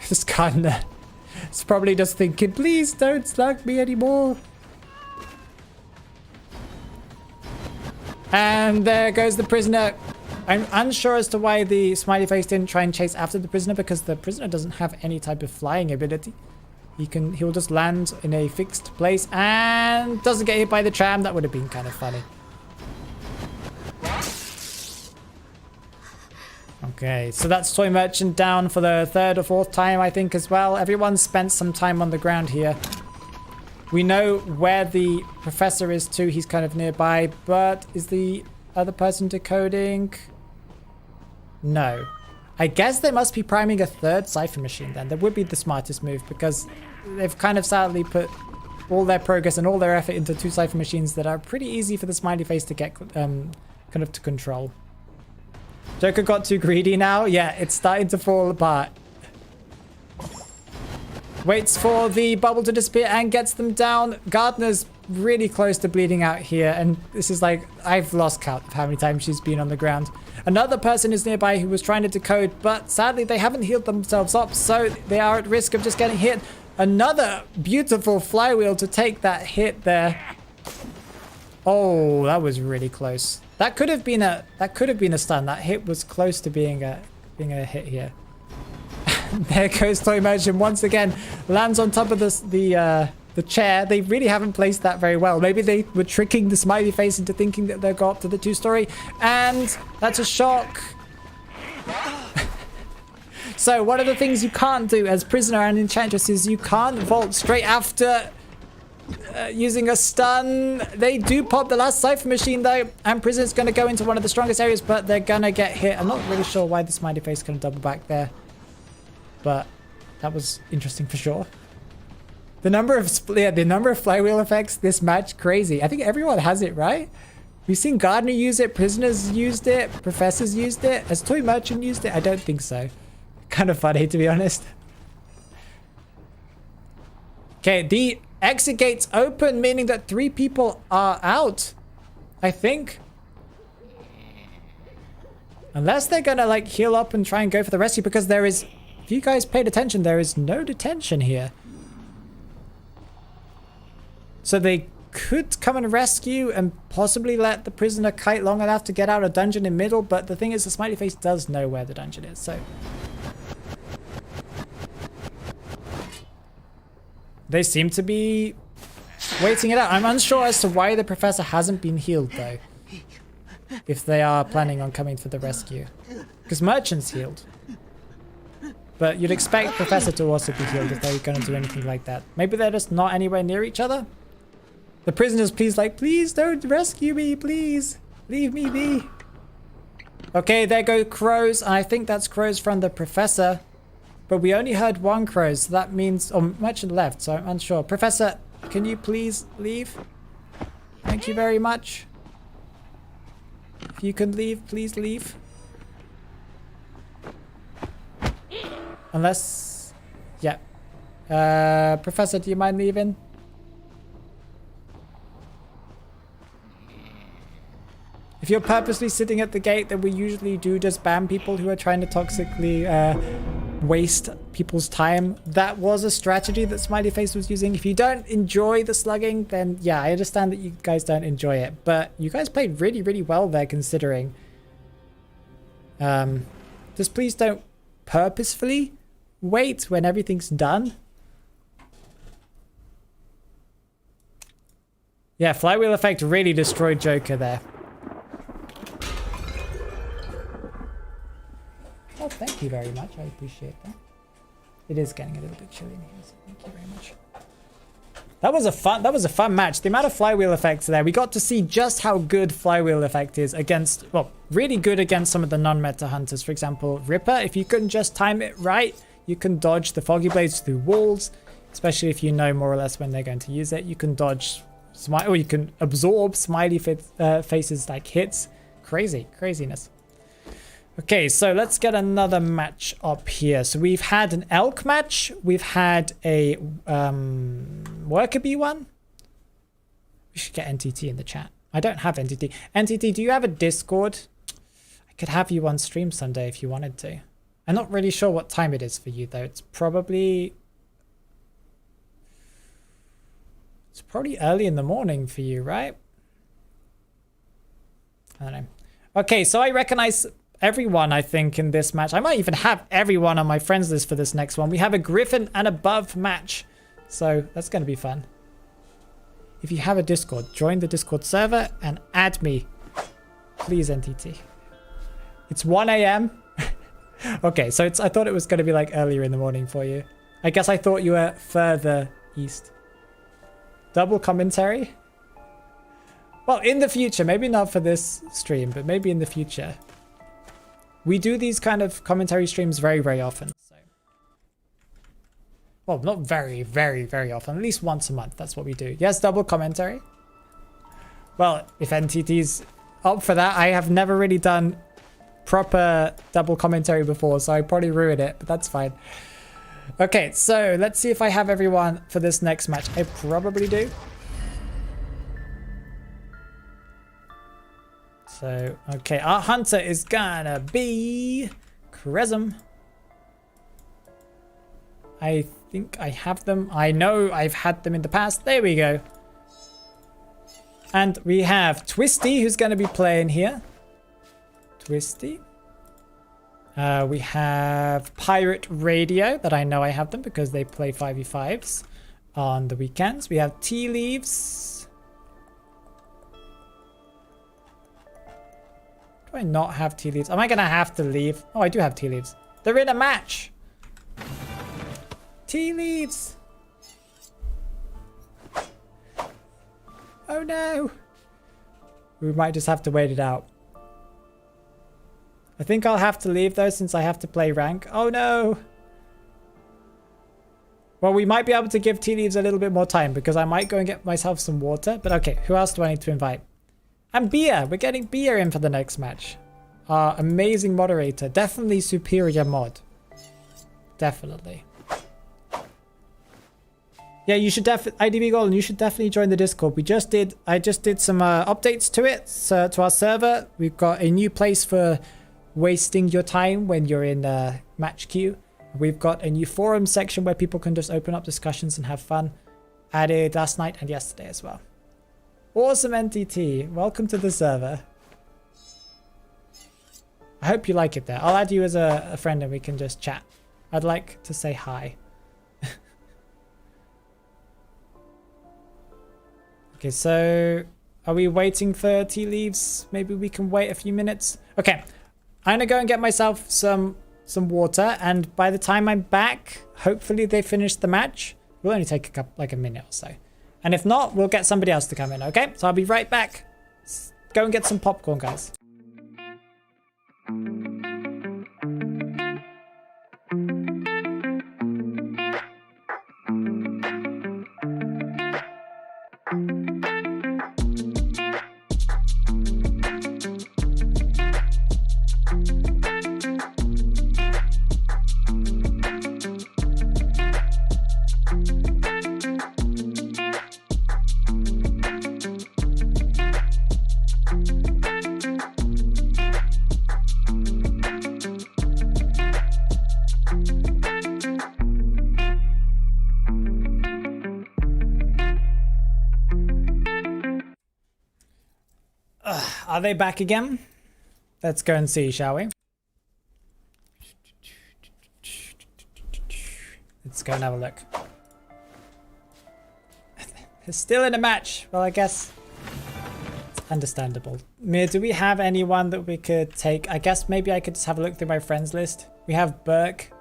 This Gardner is probably just thinking, please don't slug me anymore. And there goes the prisoner. I'm unsure as to why the smiley face didn't try and chase after the prisoner because the prisoner doesn't have any type of flying ability. He'll just land in a fixed place and doesn't get hit by the tram. That would have been kind of funny. Okay, so that's Toy Merchant down for the 3rd or 4th time, I think, as well. Everyone's spent some time on the ground here. We know where the professor is too. He's kind of nearby, but is the other person decoding? No. I guess they must be priming a 3rd cipher machine then. That would be the smartest move because they've kind of sadly put all their progress and all their effort into 2 cipher machines that are pretty easy for the smiley face to get kind of to control. Joker got too greedy now. Yeah, it's starting to fall apart. Waits for the bubble to disappear and gets them down. Gardner's really close to bleeding out here. And this is like, I've lost count of how many times she's been on the ground. Another person is nearby who was trying to decode, but sadly they haven't healed themselves up. So they are at risk of just getting hit. Another beautiful flywheel to take that hit there. Oh, that was really close. That could have been a stun. That hit was close to being a hit here. There goes Toy Merchant once again. Lands on top of the chair. They really haven't placed that very well. Maybe they were tricking the smiley face into thinking that they'll go up to the 2-story. And that's a shock. So one of the things you can't do as prisoner and enchantress is you can't vault straight after using a stun. They do pop the last cipher machine though, and prisoner's going to go into one of the strongest areas, but they're going to get hit. I'm not really sure why the smiley face couldn't double back there, but that was interesting for sure. The number of flywheel effects this match, crazy. I think everyone has it, right? We've seen Gardner use it, prisoners used it, professors used it. Has Toy Merchant used it? I don't think so. Kind of funny, to be honest. Okay, the exit gates open, meaning that 3 people are out, I think. Unless they're gonna like heal up and try and go for the rescue, because there is, if you guys paid attention, there is no detention here. So they could come and rescue and possibly let the prisoner kite long enough to get out a dungeon in middle, but the thing is the smiley face does know where the dungeon is, so they seem to be waiting it out. I'm unsure as to why the professor hasn't been healed though, if they are planning on coming for the rescue, because Merchant's healed, but you'd expect Professor to also be healed if they're going to do anything like that. Maybe they're just not anywhere near each other. The prisoners please don't rescue me, please leave me be. Okay, there go crows. I think that's crows from the professor, but we only heard 1 crow, so that means, oh, Merchant left, so I'm unsure. Professor, can you please leave? Thank you very much. If you can leave, please leave. Unless... Yeah. Professor, do you mind leaving? If you're purposely sitting at the gate, then we usually do just ban people who are trying to toxically waste people's time. That was a strategy that Smiley Face was using. If you don't enjoy the slugging, then yeah, I understand that you guys don't enjoy it. But you guys played really, really well there considering. Just please don't purposefully wait when everything's done. Yeah, flywheel effect really destroyed Joker there. Oh, thank you very much. I appreciate that. It is getting a little bit chilly in here, so thank you very much. That was a fun match. The amount of flywheel effects there. We got to see just how good flywheel effect is against, well, really good against some of the non-meta hunters. For example, Ripper, if you can just time it right, you can dodge the foggy blades through walls, especially if you know more or less when they're going to use it. You can dodge, or you can absorb Smiley Faces like hits. Craziness. Okay, so let's get another match up here. So we've had an elk match. We've had a worker bee one. We should get NTT in the chat. I don't have NTT. NTT, do you have a Discord? I could have you on stream someday if you wanted to. I'm not really sure what time it is for you though. It's probably early in the morning for you, right? I don't know. Okay, so I recognize everyone, I think, in this match. I might even have everyone on my friends list for this next one. We have a Griffin and above match. So that's going to be fun. If you have a Discord, join the Discord server and add me. Please, NTT. It's 1 a.m. Okay, so I thought it was going to be like earlier in the morning for you. I guess I thought you were further east. Double commentary? Well, in the future, maybe not for this stream, but maybe in the future. We do these kind of commentary streams very, very often. So. Well, not very, very, very often. At least once a month. That's what we do. Yes, double commentary. Well, if NTT's up for that, I have never really done proper double commentary before, so I probably ruined it, but that's fine. Okay, so let's see if I have everyone for this next match. I probably do. So, okay, our hunter is gonna be Cresm. I think I have them. I know I've had them in the past. There we go. And we have Twisty, who's gonna be playing here. Twisty. We have Pirate Radio, that I know I have them because they play 5v5s on the weekends. We have Tea Leaves. Do I not have Tea Leaves? Am I going to have to leave? Oh, I do have Tea Leaves. They're in a match. Tea Leaves. Oh no. We might just have to wait it out. I think I'll have to leave though, since I have to play rank. Oh no. Well, we might be able to give Tea Leaves a little bit more time because I might go and get myself some water. But okay, who else do I need to invite? And Bia. We're getting Bia in for the next match. Our amazing moderator. Definitely superior mod. Definitely. Yeah, you should IDV Golden, you should definitely join the Discord. I just did some updates to it, to our server. We've got a new place for wasting your time when you're in match queue. We've got a new forum section where people can just open up discussions and have fun. Added last night and yesterday as well. Awesome, NTT. Welcome to the server. I hope you like it there. I'll add you as a friend and we can just chat. I'd like to say hi. Okay, so are we waiting for Tea Leaves? Maybe we can wait a few minutes. Okay, I'm gonna go and get myself some water, and by the time I'm back, hopefully they finish the match. We'll only take like a minute or so. And if not, we'll get somebody else to come in, okay? So I'll be right back. Go and get some popcorn, guys. Are they back again? Let's go and see, shall we? Let's go and have a look. They're still in a match. Well, I guess it's understandable. Do we have anyone that we could take? I guess maybe I could just have a look through my friends list. We have Burke.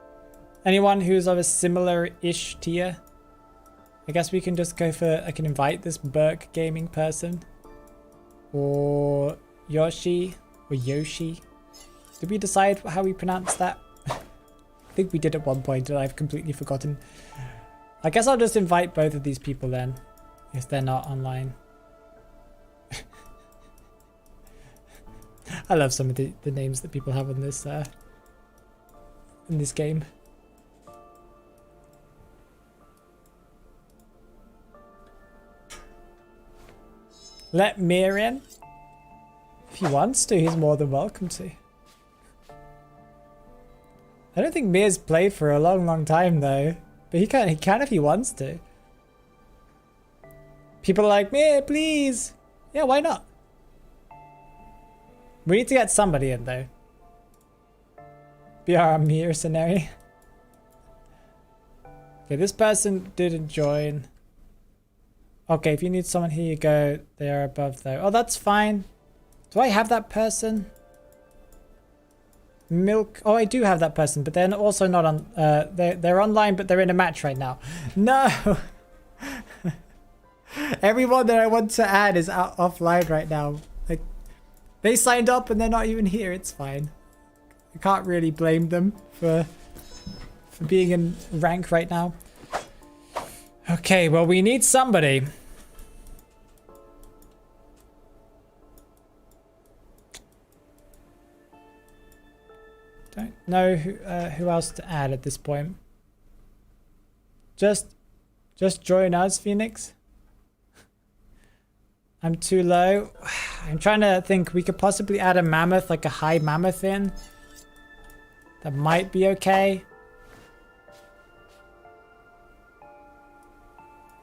Anyone who's of a similar-ish tier? I guess we can just go for... I can invite this Burke gaming person. Or Yoshi. Or Yoshi. Did we decide how we pronounce that? I think we did at one point and I've completely forgotten. I guess I'll just invite both of these people then. If they're not online. I love some of the names that people have on this in this game. Let Mir in. If he wants to, he's more than welcome to. I don't think Mir's played for a long time though. But he can if he wants to. People are like, Mir, please. Yeah, why not? We need to get somebody in though. Be our Mir scenario. Okay, this person didn't join. Okay, if you need someone, here you go. They are above though. Oh, that's fine. Do I have that person? Milk. Oh, I do have that person, but they're also not on. They're online, but they're in a match right now. No. Everyone that I want to add is offline right now. Like, they signed up and they're not even here. It's fine. I can't really blame them for being in rank right now. Okay, well, we need somebody. Don't know who else to add at this point. Just join us, Phoenix. I'm too low. I'm trying to think. We could possibly add a mammoth, like a high mammoth in. That might be okay.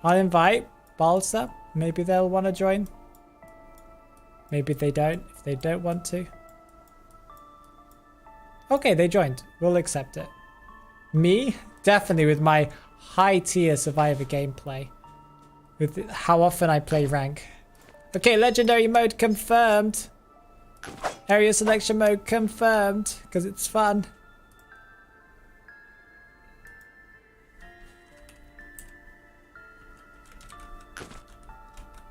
I'll invite Balsa. Maybe they'll want to join. Maybe they don't, if they don't want to. Okay, they joined. We'll accept it. Me? Definitely with my high tier Survivor gameplay. With how often I play rank. Okay, legendary mode confirmed. Area selection mode confirmed. Because it's fun.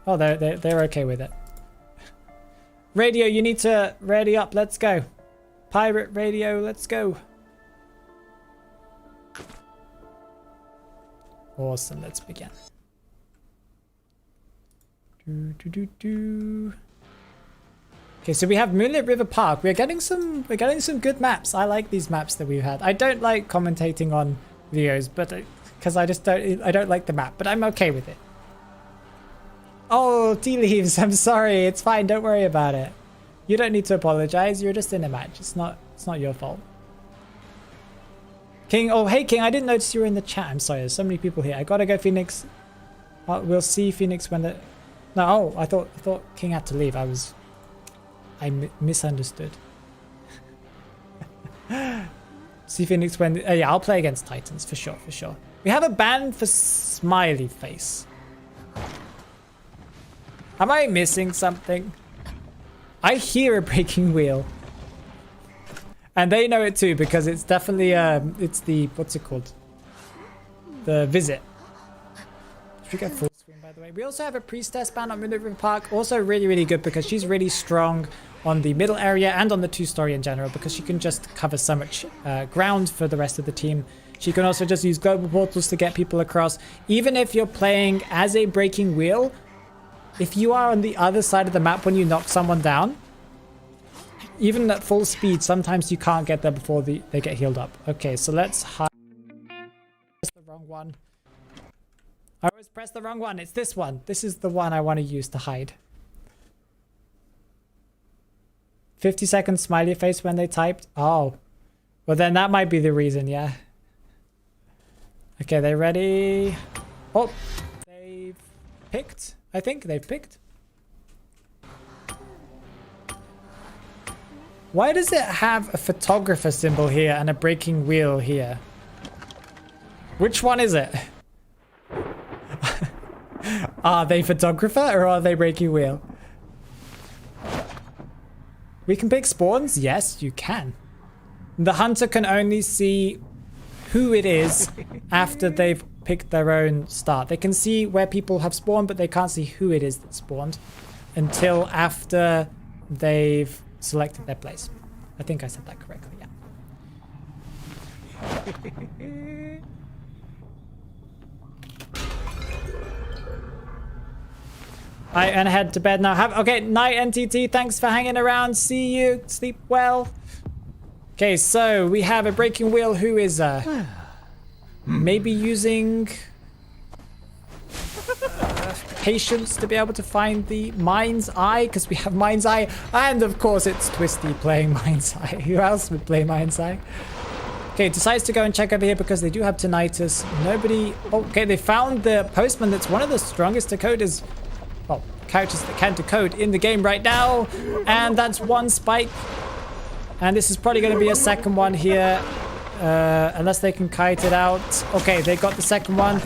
Oh, they're okay with it. Radio, you need to ready up. Let's go. Pirate radio, let's go. Awesome, let's begin. Okay, so we have Moonlit River Park. We're getting some good maps. I like these maps that we've had. I don't like commentating on videos, but because I don't like the map, but I'm okay with it. Oh, tea leaves. I'm sorry. It's fine. Don't worry about it. You don't need to apologize. You're just in a match. It's not your fault. King. Oh, hey, King. I didn't notice you were in the chat. I'm sorry. There's so many people here. I gotta go, Phoenix. We'll see Phoenix when the... No, oh, I thought King had to leave. I misunderstood. See Phoenix when... yeah, I'll play against Titans for sure, for sure. We have a ban for Smiley Face. Am I missing something? I hear a breaking wheel. And they know it too, because it's definitely, it's the, what's it called? The visit. Should we go full screen, by the way? We also have a priestess ban on Moonlit River Park. Also really, really good because she's really strong on the middle area and on the two-story in general, because she can just cover so much ground for the rest of the team. She can also just use global portals to get people across. Even if you're playing as a breaking wheel, if you are on the other side of the map when you knock someone down, even at full speed, sometimes you can't get there before they get healed up. Okay, so let's hide. Press the wrong one. I always press the wrong one. It's this one. This is the one I want to use to hide. 50 seconds smiley face when they typed. Oh, well then that might be the reason, yeah. Okay, they ready? Oh, they've picked. I think they've picked. Why does it have a photographer symbol here and a breaking wheel here? Which one is it? Are they photographer or are they breaking wheel? We can pick spawns? Yes, you can. The hunter can only see who it is after they've picked their own start. They can see where people have spawned, but they can't see who it is that spawned until after they've selected their place. I think I said that correctly, yeah. And head to bed now. Okay, night NTT, thanks for hanging around. See you, sleep well. Okay, so we have a breaking wheel who is maybe using patience to be able to find the mind's eye, because we have mind's eye, and of course it's Twisty playing mind's eye. Who else would play mind's eye? Okay, decides to go and check over here because they do have tinnitus. Nobody. Okay, they found the postman. That's one of the strongest decoders. Well, characters that can decode in the game right now, and that's one spike. And this is probably going to be a second one here, unless they can kite it out. Okay, they got the second one.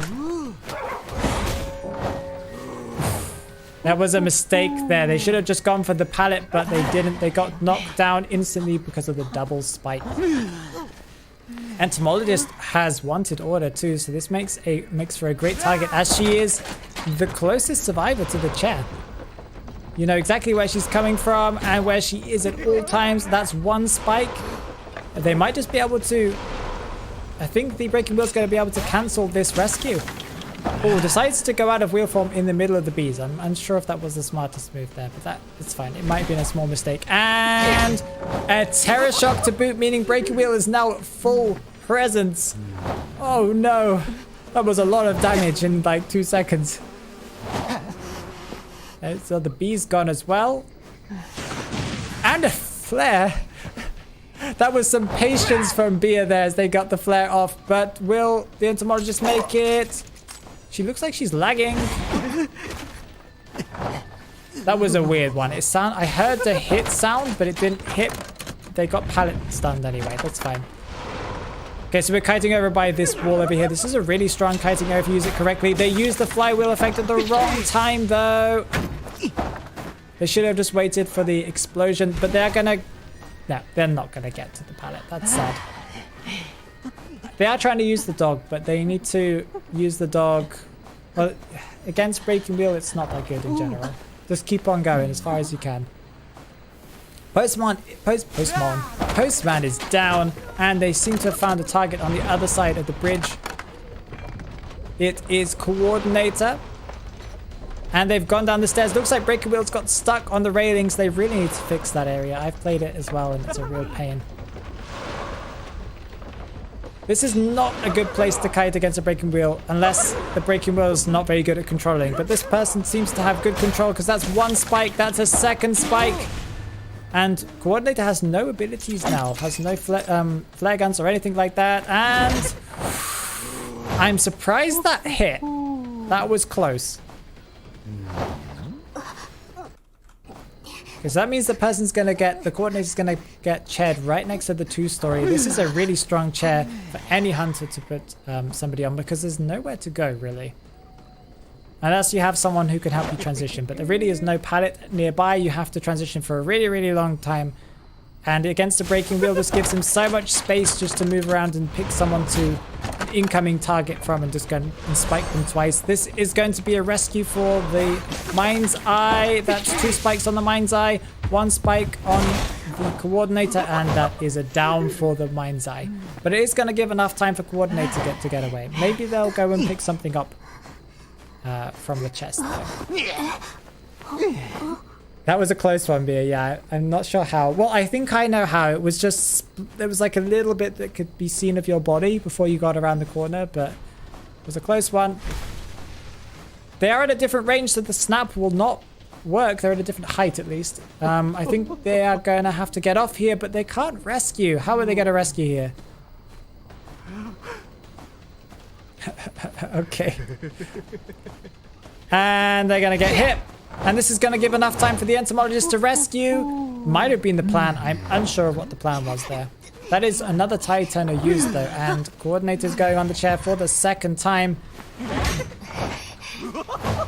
That was a mistake there. They should have just gone for the pallet, but they didn't. They got knocked down instantly because of the double spike. Entomologist has wanted order too, so this makes for a great target, as she is the closest survivor to the chair. You know exactly where she's coming from and where she is at all times. That's one spike. They might just be able to... I think the breaking wheel's going to be able to cancel this rescue. Oh, decides to go out of wheel form in the middle of the bees. I'm unsure if that was the smartest move there, but it's fine. It might have been a small mistake. And a terror shock to boot, meaning breaking wheel is now at full presence. Oh no. That was a lot of damage in like 2 seconds. So the bee's gone as well. And a flare. That was some patience from Bia there as they got the flare off. But will the entomologist make it? She looks like she's lagging. That was a weird one. I heard the hit sound, but it didn't hit. They got pallet stunned anyway. That's fine. Okay, so we're kiting over by this wall over here. This is a really strong kiting area if you use it correctly. They used the flywheel effect at the wrong time, though. They should have just waited for the explosion, but they're gonna... No, they're not gonna get to the pallet. That's sad. They are trying to use the dog, but they need to use the dog... Well, against breaking wheel, it's not that good in general. Just keep on going as far as you can. Postman is down, and they seem to have found a target on the other side of the bridge. It is Coordinator. And they've gone down the stairs. Looks like breaking wheels got stuck on the railings. They really need to fix that area. I've played it as well, and it's a real pain. This is not a good place to kite against a breaking wheel unless the breaking wheel is not very good at controlling. But this person seems to have good control because that's one spike. That's a second spike. And Coordinator has no abilities now. Has no flare guns or anything like that. And I'm surprised that hit. That was close. Because that means the person's going to get, the Coordinator's going to get chaired right next to the 2-story. This is a really strong chair for any hunter to put somebody on because there's nowhere to go, really. Unless you have someone who can help you transition. But there really is no pallet nearby. You have to transition for a really, really long time. And against a breaking wheel, this gives him so much space just to move around and pick someone to an incoming target from and just go and spike them twice. This is going to be a rescue for the Mind's Eye. That's 2 spikes on the Mind's Eye, 1 spike on the Coordinator, and that is a down for the Mind's Eye. But it is going to give enough time for Coordinator to get away. Maybe they'll go and pick something up from the chest there. That was a close one, Bea. Yeah, I'm not sure how. Well, I think I know how. It was just... There was like a little bit that could be seen of your body before you got around the corner, but it was a close one. They are at a different range, so the snap will not work. They're at a different height, at least. I think they are going to have to get off here, but they can't rescue. How are they going to rescue here? Okay. And they're going to get hit. And this is going to give enough time for the entomologist to rescue. Might have been the plan. I'm unsure of what the plan was there. That is another tide turner used though, and Coordinator's going on the chair for the second time.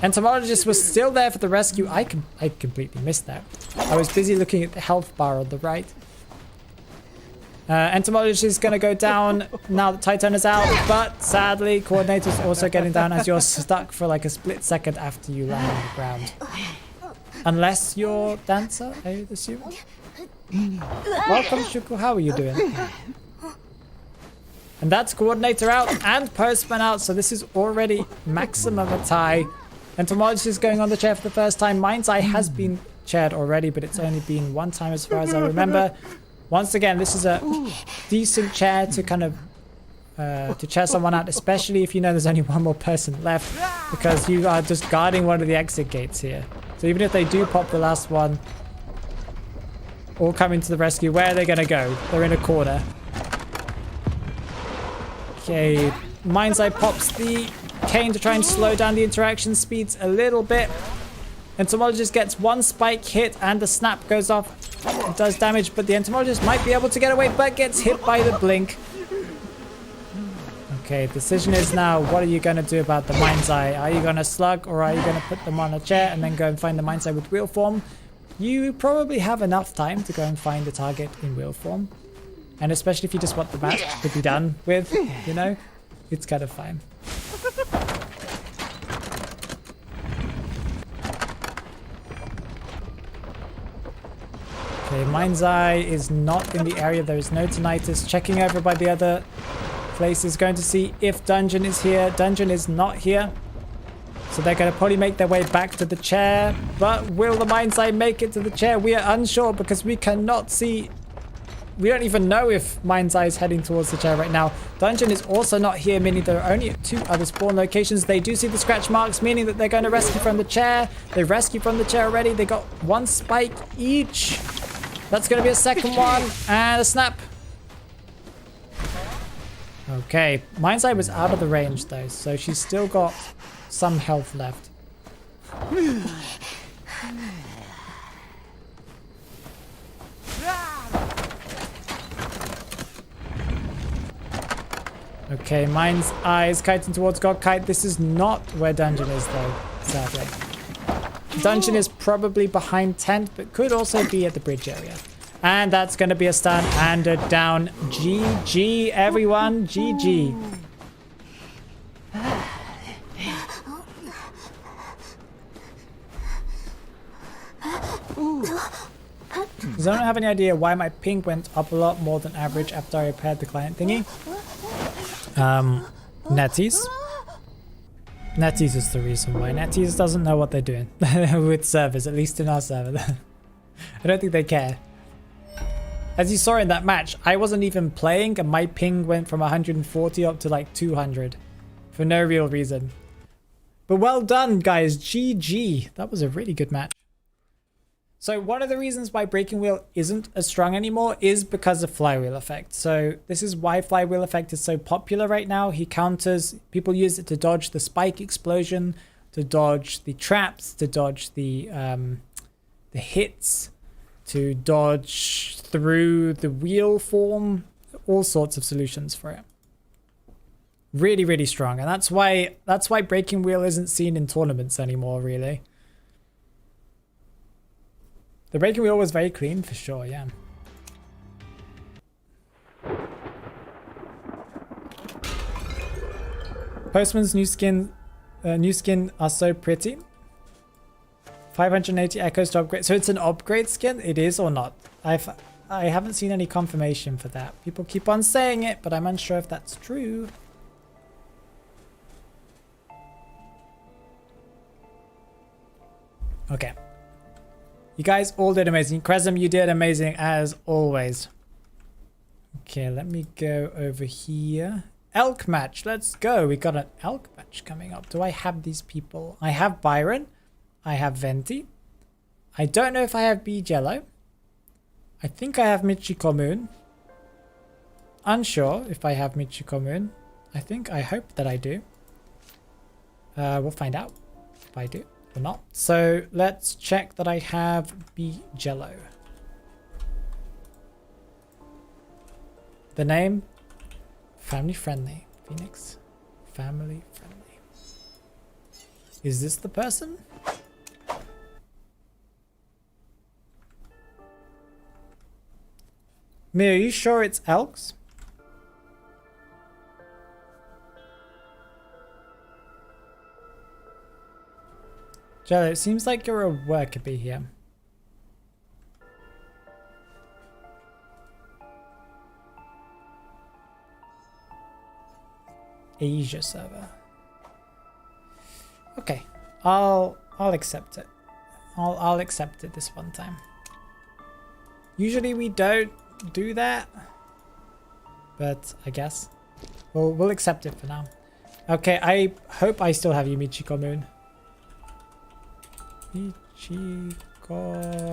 Entomologist was still there for the rescue. I completely missed that. I was busy looking at the health bar on the right. Entomologist is going to go down now that tide turner's out, but sadly Coordinator's also getting down as you're stuck for like a split second after you land on the ground. Unless you're Dancer, I would assume. Welcome, Shuku. How are you doing? And that's Coordinator out and Postman out, so this is already maximum a tie. Entomologist is going on the chair for the first time. Mind's Eye has been chaired already, but it's only been one time as far as I remember. Once again, this is a decent chair to kind of to chair someone out, especially if you know there's only one more person left, because you are just guarding one of the exit gates here. So even if they do pop the last one or coming to the rescue, where are they going to go? They're in a corner. Okay, Mind's Eye pops the cane to try and slow down the interaction speeds a little bit. Entomologist gets one spike hit and the snap goes off. It does damage, but the Entomologist might be able to get away, but gets hit by the blink. Okay, decision is now, what are you going to do about the Mind's Eye? Are you going to slug, or are you going to put them on a chair and then go and find the Mind's Eye with wheel form? You probably have enough time to go and find the target in wheel form. And especially if you just want the match to be done with, you know, it's kind of fine. Okay, Mind's Eye is not in the area. There is no tinnitus. Checking over by the other places, going to see if Dungeon is here. Dungeon is not here. So they're going to probably make their way back to the chair. But will the Mind's Eye make it to the chair? We are unsure because we cannot see. We don't even know if Mind's Eye is heading towards the chair right now. Dungeon is also not here, meaning there are only two other spawn locations. They do see the scratch marks, meaning that they're going to rescue from the chair. They rescue from the chair already. They got one spike each. That's going to be a second one. And a snap. Okay. Mind's Eye was out of the range, though. So she's still got some health left. Okay, Mind's Eye is kiting towards God Kite. This is not where Dungeon is, though, sadly. Dungeon is probably behind tent, but could also be at the bridge area. And that's going to be a stun and a down. GG, everyone. GG. Does anyone have any idea why my ping went up a lot more than average after I repaired the client thingy? NetEase. NetEase is the reason why. NetEase doesn't know what they're doing with servers, at least in our server. I don't think they care. As you saw in that match, I wasn't even playing and my ping went from 140 up to like 200 for no real reason. But well done, guys. GG. That was a really good match. So one of the reasons why Breaking Wheel isn't as strong anymore is because of Flywheel Effect. So this is why Flywheel Effect is so popular right now. He counters, people use it to dodge the spike explosion, to dodge the traps, to dodge the hits, to dodge through the wheel form, all sorts of solutions for it. Really, really strong. And that's why Breaking Wheel isn't seen in tournaments anymore, really. The Breaking Wheel was very clean for sure, yeah. Postman's new skin are so pretty. 580 echoes to upgrade. So it's an upgrade skin? It is or not? I haven't seen any confirmation for that. People keep on saying it, but I'm unsure if that's true. Okay. You guys all did amazing. Cresem, you did amazing as always. Okay, let me go over here. Elk match, let's go. We got an elk match coming up. Do I have these people? I have Byron. I have Venti. I don't know if I have B Jello. I think I have Michiko Moon. Unsure if I have Michiko Moon. I hope that I do. We'll find out if I do or not. So let's check that I have B Jello. The name? Family friendly. Phoenix. Family friendly. Is this the person? Mia, are you sure it's Elks? Jello, it seems like you're a worker bee here. Asia server. Okay, I'll accept it. I'll accept it this one time. Usually we don't do that, but I guess we'll accept it for now. Okay, I hope I still have you, Michiko Moon. Michiko,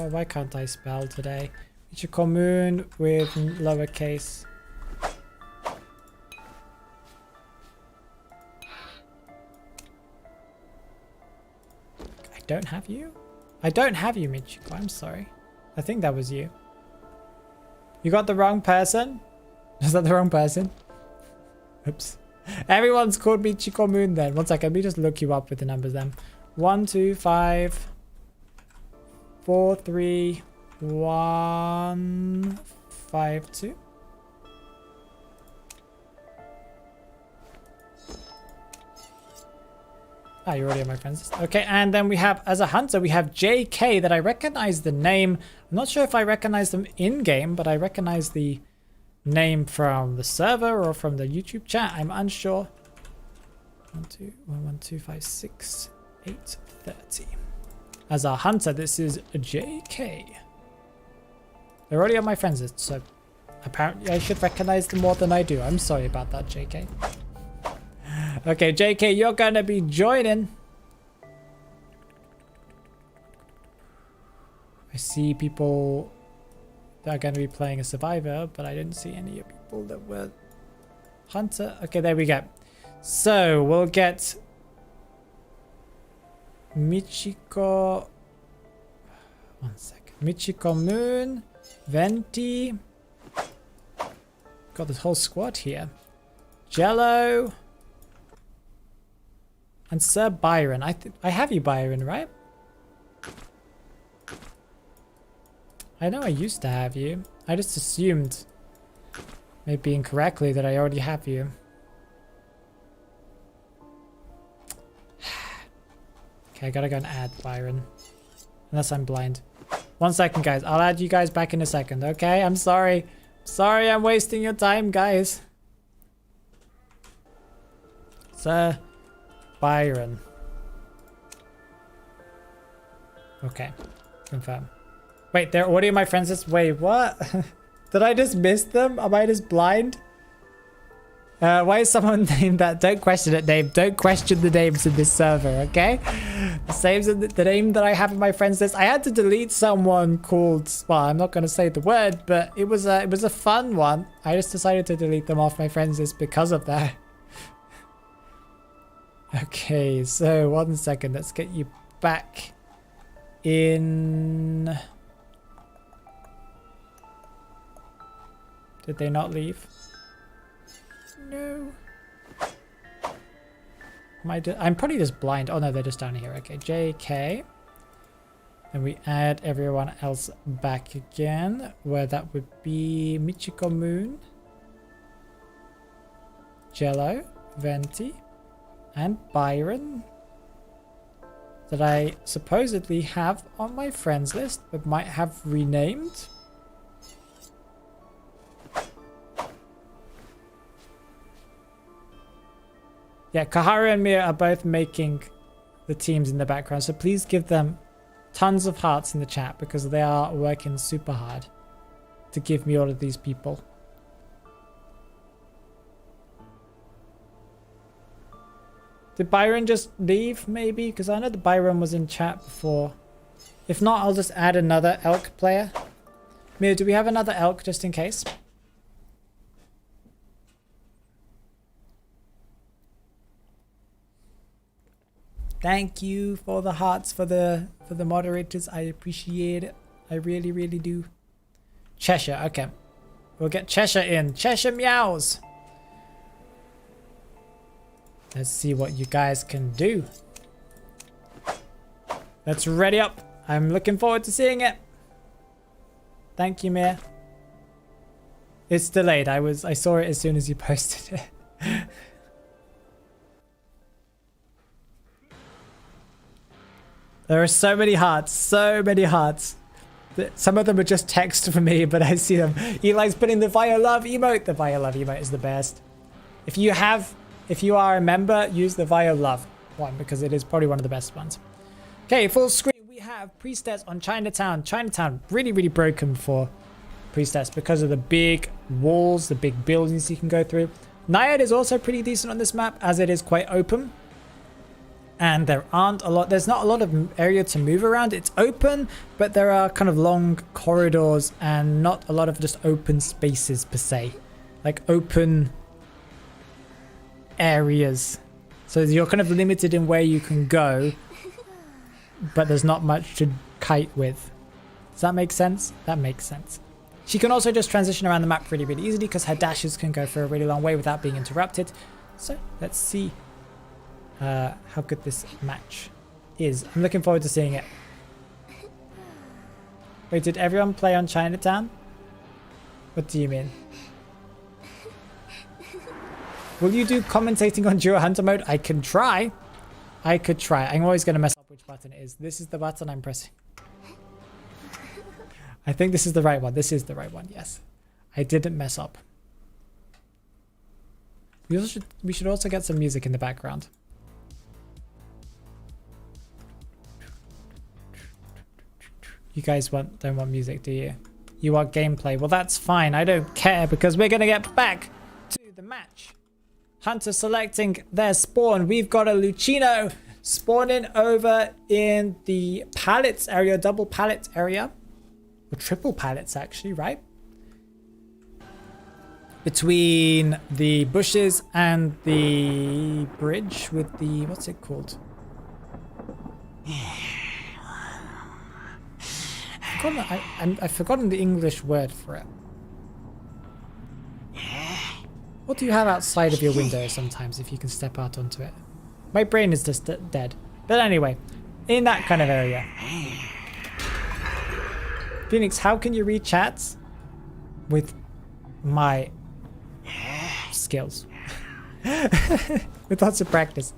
why can't I spell today? Michiko Moon with lowercase. I don't have you? I don't have you, Michiko. I'm sorry. I think that was you. You got the wrong person? Is that the wrong person? Oops. Everyone's called Michiko Moon then. One second, let me just look you up with the numbers then. 1, 2, 5, 4, 3, 1, 5, 2. Ah, you're already on my friends list. Okay, and then we have, as a hunter, we have JK that I recognize the name. I'm not sure if I recognize them in-game, but I recognize the name from the server or from the YouTube chat. I'm unsure. 1, 2, 1, 1, 2, 5, 6, 8, 30. As a hunter, this is JK. They're already on my friends list, so apparently I should recognize them more than I do. I'm sorry about that, JK. Okay, JK, you're gonna be joining. I see people that are gonna be playing a survivor, but I didn't see any people that were hunter. Okay, there we go. So we'll get Michiko. One second. Michiko Moon, Venti. Got this whole squad here. Jello. And Sir Byron. I have you, Byron, right? I know I used to have you. I just assumed, maybe incorrectly, that I already have you. Okay, I gotta go and add Byron. Unless I'm blind. 1 second, guys. I'll add you guys back in a second, okay? I'm sorry. Sorry I'm wasting your time, guys. Sir Byron. Okay. Confirm. Wait, they're already my friends list. Wait, what? Did I just miss them? Am I just blind? Why is someone named that? Don't question it, name. Don't question the names in this server, okay? The name that I have in my friends list. I had to delete someone called, well, I'm not going to say the word, but it was a fun one. I just decided to delete them off my friends list because of that. Okay, so 1 second. Let's get you back in. Did they not leave? No. I'm probably just blind. Oh no, they're just down here. Okay, JK. And we add everyone else back again, where that would be Michiko Moon, Jello, Venti, and Byron, that I supposedly have on my friends list, but might have renamed. Yeah, Kaharu and Mia are both making the teams in the background, so please give them tons of hearts in the chat because they are working super hard to give me all of these people. Did Byron just leave, maybe? Because I know that Byron was in chat before. If not, I'll just add another elk player. Mia, do we have another elk just in case? Thank you for the hearts for the moderators. I appreciate it. I really, really do. Cheshire, okay. We'll get Cheshire in. Cheshire meows. Let's see what you guys can do. Let's ready up. I'm looking forward to seeing it. Thank you, Mir. It's delayed. I saw it as soon as you posted it. There are so many hearts. So many hearts. Some of them are just text for me, but I see them. Eli's putting the Vio Love emote. The Vio Love emote is the best. If you are a member, use the Vio Love one because it is probably one of the best ones. Okay, full screen. We have Priestess on Chinatown. Chinatown, really, really broken for Priestess because of the big walls, the big buildings you can go through. Naiad is also pretty decent on this map as it is quite open. And there's not a lot of area to move around. It's open, but there are kind of long corridors and not a lot of just open spaces per se. Like open areas. So you're kind of limited in where you can go, but there's not much to kite with. Does that make sense? That makes sense. She can also just transition around the map really, really easily because her dashes can go for a really long way without being interrupted. So let's see how good this match is. I'm looking forward to seeing it. Wait, did everyone play on Chinatown? What do you mean? Will you do commentating on Duo Hunter mode? I can try. I could try. I'm always going to mess up which button it is. This is the button I'm pressing. I think this is the right one. This is the right one, yes. I didn't mess up. We should also get some music in the background. You guys don't want music, do you? You want gameplay. Well, that's fine. I don't care because we're going to get back to the match. Hunter selecting their spawn. We've got a Lucino spawning over in the pallets area, double pallets area. Or triple pallets, actually, right? Between the bushes and the bridge with the... What's it called? I've forgotten the English word for it. What do you have outside of your window sometimes if you can step out onto it? My brain is just dead. But anyway, in that kind of area. Phoenix, how can you read chats? With my skills. With lots of practice.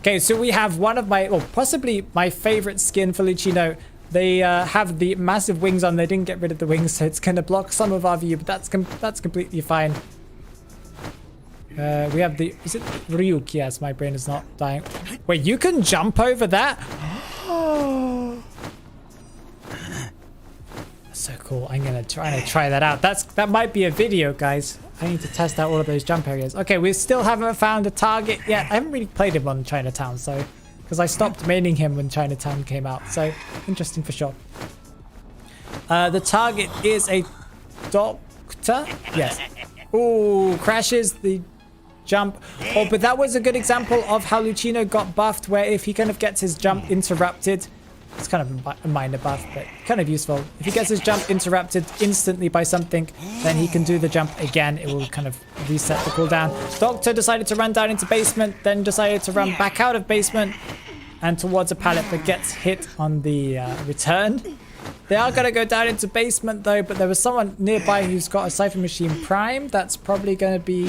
Okay, so we have one of my, well, possibly my favorite skin for Lucino. They have the massive wings on. They didn't get rid of the wings, so it's going to block some of our view, but that's completely fine. We have the, is it Ryuk? Yes, my brain is not dying. Wait, you can jump over that? So cool. I'm going to try that out. That might be a video, guys. I need to test out all of those jump areas. Okay, we still haven't found a target yet. I haven't really played him on Chinatown, so... Because I stopped maining him when Chinatown came out. So, interesting for sure. The target is a doctor. Yes. Ooh, crashes the jump. Oh, but that was a good example of how Lucino got buffed, where if he kind of gets his jump interrupted... It's kind of a minor buff, but kind of useful. If he gets his jump interrupted instantly by something, then he can do the jump again. It will kind of reset the cooldown. Doctor decided to run down into basement, then decided to run back out of basement and towards a pallet, but gets hit on the return. They are going to go down into basement though, but there was someone nearby who's got a Cypher Machine Prime. That's probably going to be...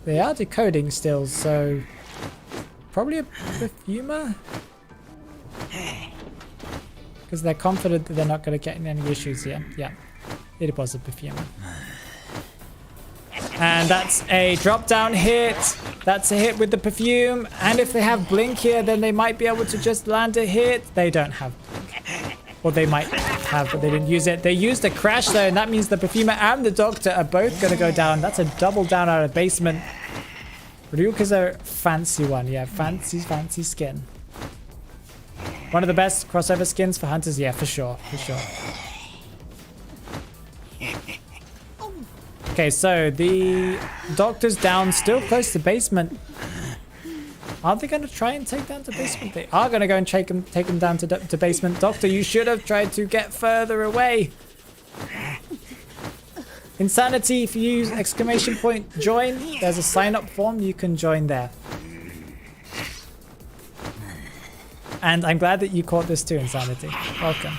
They are decoding still, so... Probably a perfumer? Because they're confident that they're not going to get in any issues here. Yeah, it was a perfumer. And that's a drop down hit. That's a hit with the perfume. And if they have blink here, then they might be able to just land a hit. They don't have blink. Or they might have, but they didn't use it. They used a crash though, and that means the perfumer and the doctor are both going to go down. That's a double down out of basement. Ryuk is a fancy one. Yeah, fancy skin. One of the best crossover skins for hunters, yeah, for sure, for sure. Okay, so the doctor's down, still close to basement. Are they going to try and take down to basement? They are going to go and take him down to basement. Doctor, you should have tried to get further away. Insanity, if you use exclamation point join, there's a sign up form, you can join there. And I'm glad that you caught this too, Insanity. Welcome.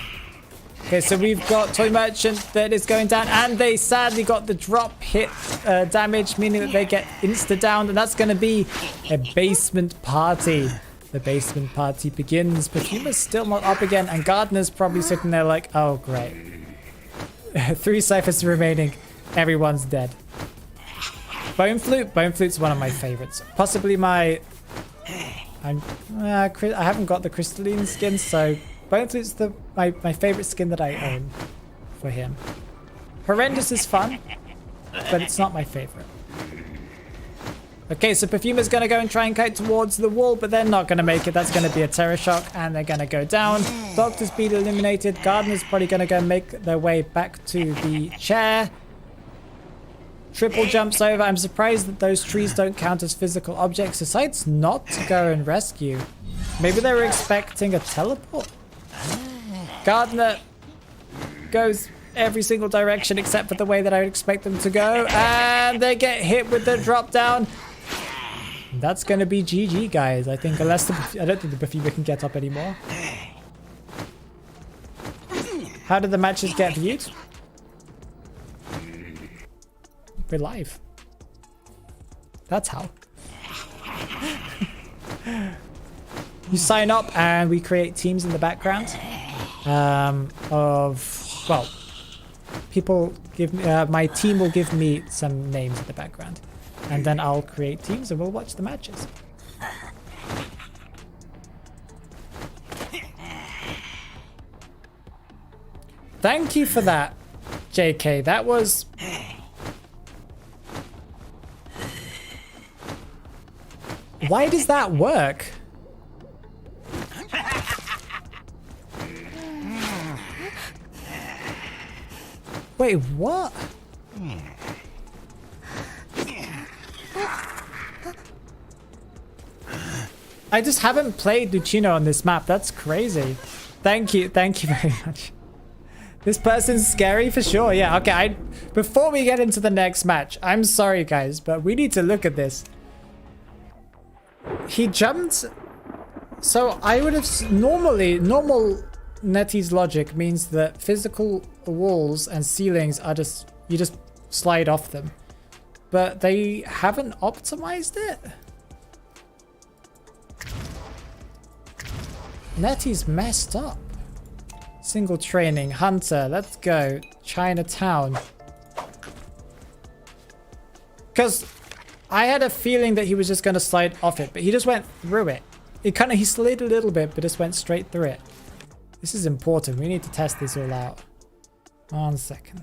Okay, so we've got Toy Merchant that is going down, and they sadly got the drop hit damage, meaning that they get insta down, and that's going to be a basement party. The basement party begins. Perfumer's still not up again, and Gardener's probably sitting there like, oh great. 3 ciphers remaining. Everyone's dead. Bone Flute? Bone Flute's one of my favorites. Possibly my... I haven't got the crystalline skin, so Bone Flute's my favorite skin that I own for him. Horrendous is fun, but it's not my favorite. Okay, so Perfumer's going to go and try and kite towards the wall, but they're not going to make it. That's going to be a Terror Shock, and they're going to go down. Doctor's been eliminated. Gardener's probably going to go make their way back to the chair. Triple jumps over. I'm surprised that those trees don't count as physical objects. Decides not to go and rescue. Maybe they were expecting a teleport. Gardener goes every single direction except for the way that I would expect them to go. And they get hit with the drop down. That's going to be GG, guys. I think unless I don't think the Perfumer can get up anymore. How did the matches get viewed? We're live. That's how. You sign up and we create teams in the background of, well, people give me, my team will give me some names in the background, and then I'll create teams and we'll watch the matches. Thank you for that, JK. That was... Why does that work? Wait, what? I just haven't played Lucino on this map. That's crazy. Thank you very much. This person's scary for sure. Yeah, okay. Before we get into the next match, I'm sorry guys, but we need to look at this. He jumped, so I would have normal Nettie's logic means that physical walls and ceilings are you just slide off them, but they haven't optimized it. Nettie's messed up. Single training, Hunter, let's go. Chinatown. Because I had a feeling that he was just going to slide off it, but he just went through it. He slid a little bit, but just went straight through it. This is important. We need to test this all out. 1 second.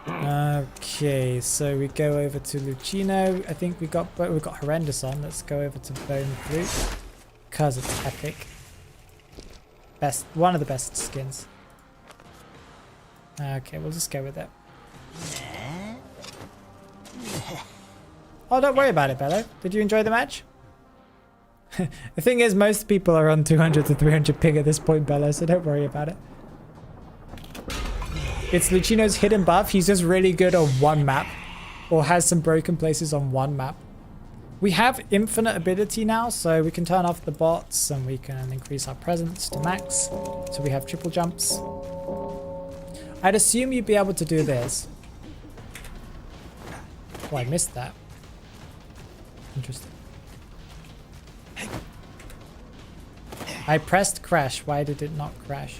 Okay, so we go over to Lucino. I think we've got Horrendous on. Let's go over to Bone Flute, because it's epic. One of the best skins. Okay, we'll just go with it. Oh, don't worry about it, Bello. Did you enjoy the match? The thing is, most people are on 200 to 300 ping at this point, Bello, so don't worry about it. It's Lucino's hidden buff. He's just really good on one map, or has some broken places on one map. We have infinite ability now, so we can turn off the bots and we can increase our presence to max. So we have triple jumps. I'd assume you'd be able to do this. Oh, I missed that. Interesting. I pressed crash. Why did it not crash?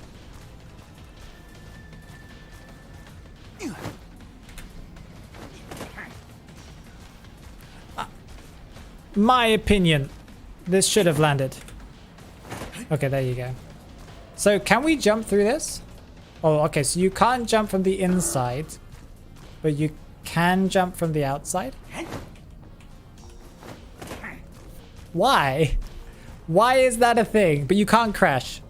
My opinion, this should have landed. Okay, there you go. So can we jump through this? Oh, okay, so you can't jump from the inside, but you can jump from the outside? Why? Why is that a thing? But you can't crash.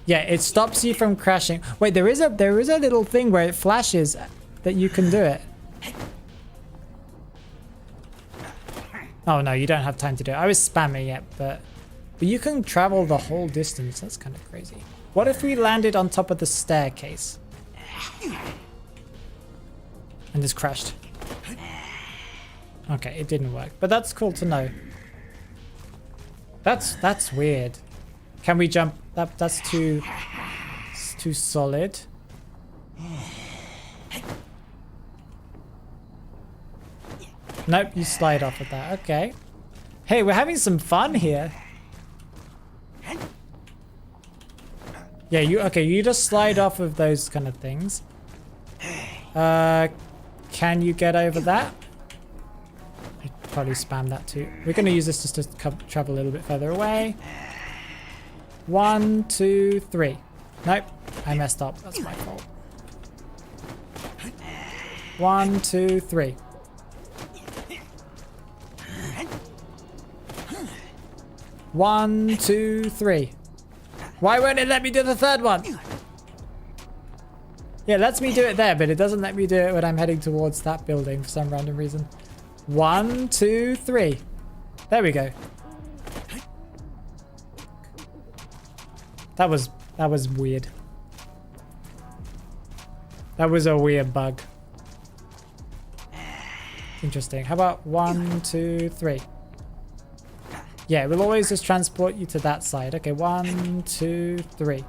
Yeah, it stops you from crashing. Wait, there is a little thing where it flashes that you can do it. Oh no, you don't have time to do it. I was spamming it, but you can travel the whole distance. That's kind of crazy. What if we landed on top of the staircase? And just crashed. Okay, it didn't work, but that's cool to know. That's weird. Can we jump? That's too solid. Nope, you slide off of that. Okay. Hey, we're having some fun here. Yeah, you just slide off of those kind of things. Can you get over that? I probably spam that too. We're going to use this just to travel a little bit further away. 1, 2, 3. Nope, I messed up. That's my fault. 1, 2, 3. One, 2, 3. Why won't it let me do the third one? Yeah, it lets me do it there, but it doesn't let me do it when I'm heading towards that building for some random reason. 1, 2, 3. There we go. That was weird. That was a weird bug. Interesting. How about 1, 2, 3? Yeah, we'll always just transport you to that side. Okay, 1, 2, 3.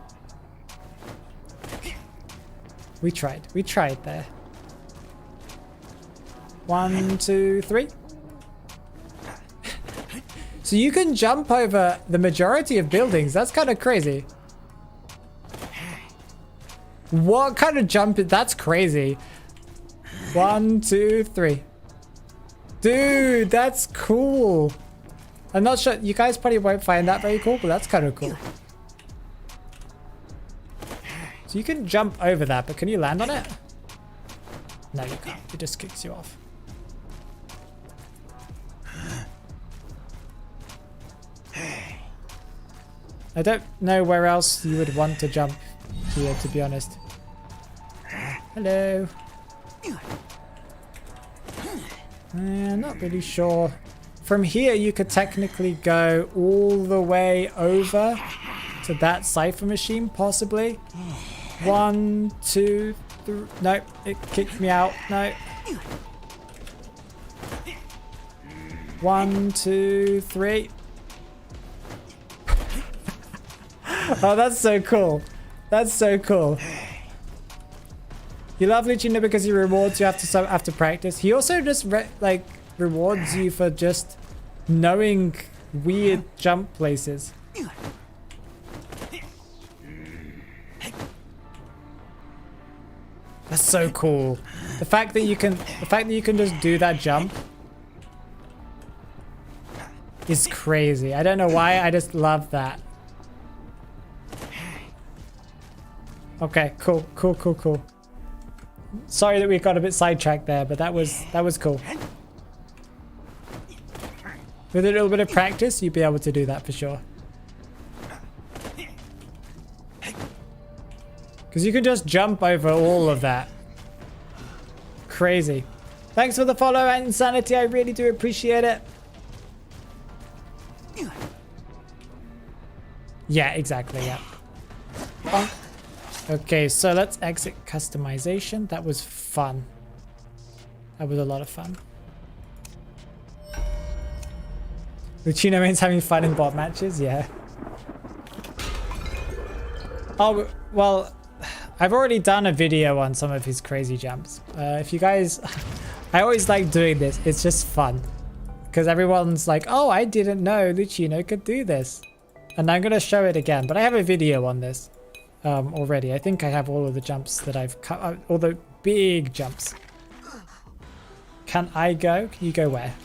We tried there. 1, 2, 3. So you can jump over the majority of buildings. That's kind of crazy. What kind of jump? That's crazy. 1, 2, 3. Dude, that's cool. I'm not sure. You guys probably won't find that very cool, but that's kind of cool. So you can jump over that, but can you land on it? No, you can't. It just kicks you off. I don't know where else you would want to jump here, to be honest. Hello. Not really sure. From here, you could technically go all the way over to that cipher machine, possibly. 1, 2, 3. Nope, it kicked me out. No. 1, 2, 3. Oh, that's so cool. That's so cool. You love Lucino because he rewards you after practice. He also just rewards you for just knowing weird jump places. That's so cool. The fact that you can just do that jump is crazy. I don't know why, I just love that. Okay, cool. Sorry that we got a bit sidetracked there, but that was cool. With a little bit of practice, you'd be able to do that for sure. Because you can just jump over all of that. Crazy. Thanks for the follow and Insanity. I really do appreciate it. Yeah, exactly. Yeah. Oh. Okay, so let's exit customization. That was fun. That was a lot of fun. Lucino means having fun in bot matches, yeah. Oh, well, I've already done a video on some of his crazy jumps. If you guys... I always like doing this. It's just fun. Because everyone's like, oh, I didn't know Lucino could do this. And I'm going to show it again. But I have a video on this already. I think I have all of the jumps that I've cut. All the big jumps. Can I go? Can you go where?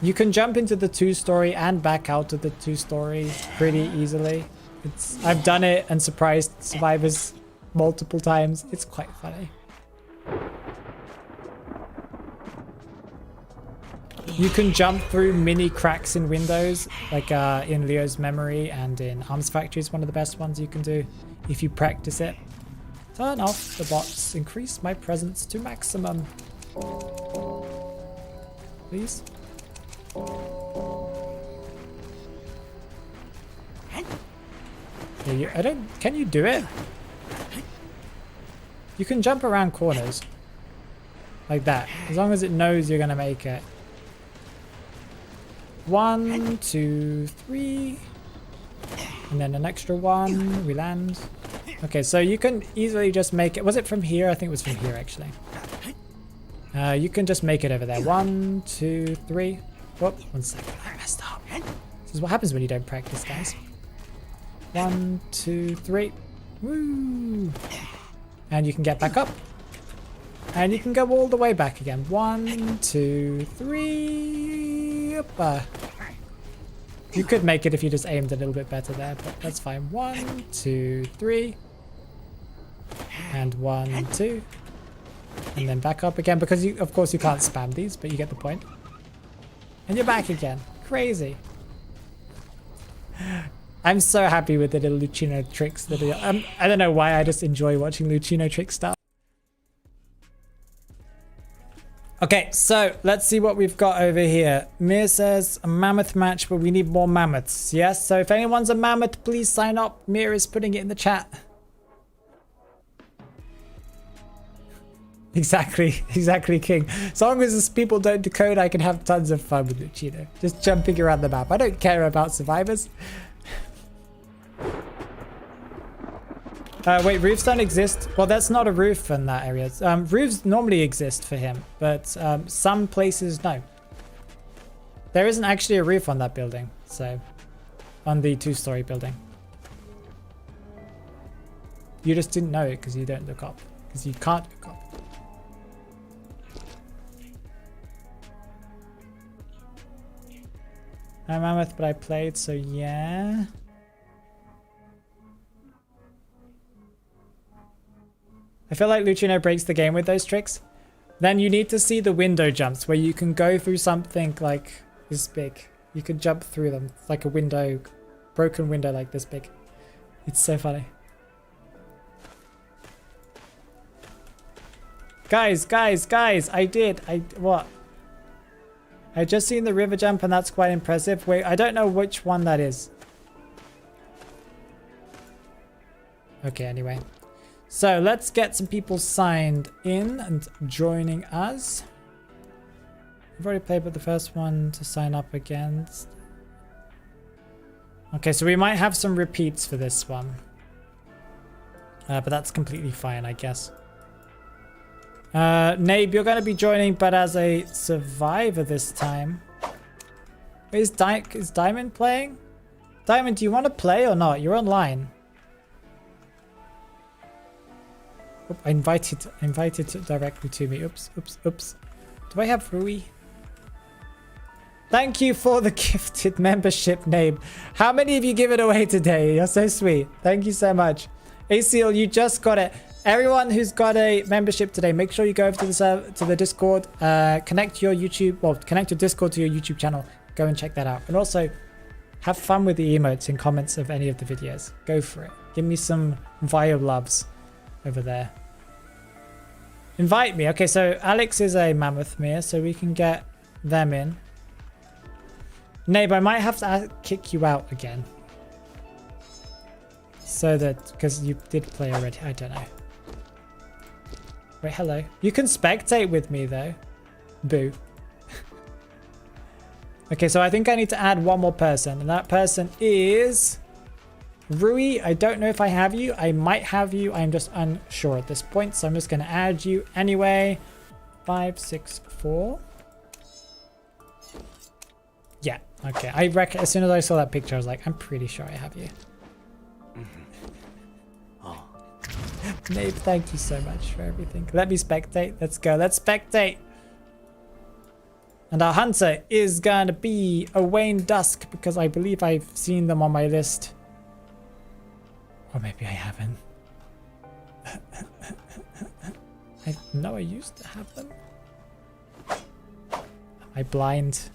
You can jump into the 2-story and back out of the 2-story pretty easily. I've done it and surprised survivors multiple times. It's quite funny. You can jump through mini cracks in windows, like in Leo's Memory and in Arms Factory is one of the best ones you can do if you practice it. Turn off the bots. Increase my presence to maximum. please. Yeah, can you do it? You can jump around corners. Like that. As long as it knows you're gonna make it. 1, 2, 3. And then an extra 1. We land. Okay, so you can easily just make it. Was it from here? I think it was from here, actually. You can just make it over there. 1, 2, 3. Whoop, 1 second. I messed up. This is what happens when you don't practice, guys. 1, 2, 3. Woo! And you can get back up. And you can go all the way back again. 1, 2, 3. Up. You could make it if you just aimed a little bit better there, but that's fine. 1, 2, 3. And 1, 2. And then back up again, because you, of course you can't spam these, but you get the point. And you're back again. Crazy. I'm so happy with the little Lucino tricks that are, I don't know why, I just enjoy watching Lucino trick stuff. Okay, so let's see what we've got over here. Mir says a mammoth match, but we need more mammoths. Yes, so if anyone's a mammoth, please sign up. Mir is putting it in the chat. Exactly, King. As long as people don't decode, I can have tons of fun with Lucino. Just jumping around the map. I don't care about survivors. Wait, roofs don't exist? Well, that's not a roof in that area. Roofs normally exist for him, but some places no. There isn't actually a roof on that building, so on the 2-story building. You just didn't know it because you don't look up, because you can't look up. I'm Mammoth, but I played, so yeah. I feel like Lucino breaks the game with those tricks. Then you need to see the window jumps where you can go through something like this big. You can jump through them. It's like a window, broken window like this big. It's so funny. Guys, what? I just seen the river jump and that's quite impressive. Wait, I don't know which one that is. Okay, anyway. So let's get some people signed in and joining us. I've already played with the first one to sign up against. Okay, so we might have some repeats for this one. But that's completely fine, I guess. Nabe, you're going to be joining, but as a survivor this time. Is Diamond playing? Diamond, do you want to play or not? You're online. Oh, I invited directly to me. Oops. Do I have Rui? Thank you for the gifted membership, Nabe. How many of you give it away today? You're so sweet. Thank you so much. ACL, you just got it. Everyone who's got a membership today, make sure you go over to the Discord, connect your Discord to your YouTube channel. Go and check that out. And also, have fun with the emotes in comments of any of the videos. Go for it. Give me some Vio loves over there. Invite me. Okay, so Alex is a Mammoth Mir, so we can get them in. Nabe, I might have to kick you out again. So that, because you did play already. I don't know. Wait, hello. You can spectate with me though. Boo. Okay, so I think I need to add one more person, and that person is Rui. I don't know if I have you. I might have you. I'm just unsure at this point, so I'm just going to add you anyway. 564. Yeah. Okay. I reckon as soon as I saw that picture, I was like, I'm pretty sure I have you. Nate, thank you so much for everything. Let me spectate. Let's go. Let's spectate. And our hunter is gonna be a Wayne Dusk, because I believe I've seen them on my list. Or maybe I haven't. I know I used to have them. Am I blind?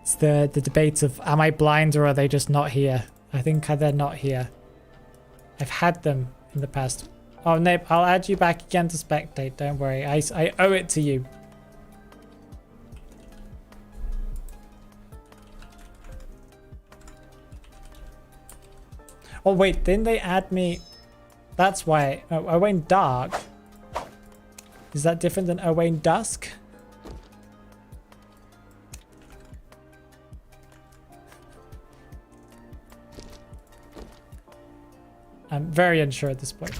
It's the debate of, am I blind or are they just not here? I think they're not here. I've had them in the past. Oh, Nape, I'll add you back again to spectate. Don't worry. I owe it to you. Oh wait, didn't they add me? That's why. Oh, Owain Dark. Is that different than Owain Dusk? I'm very unsure at this point.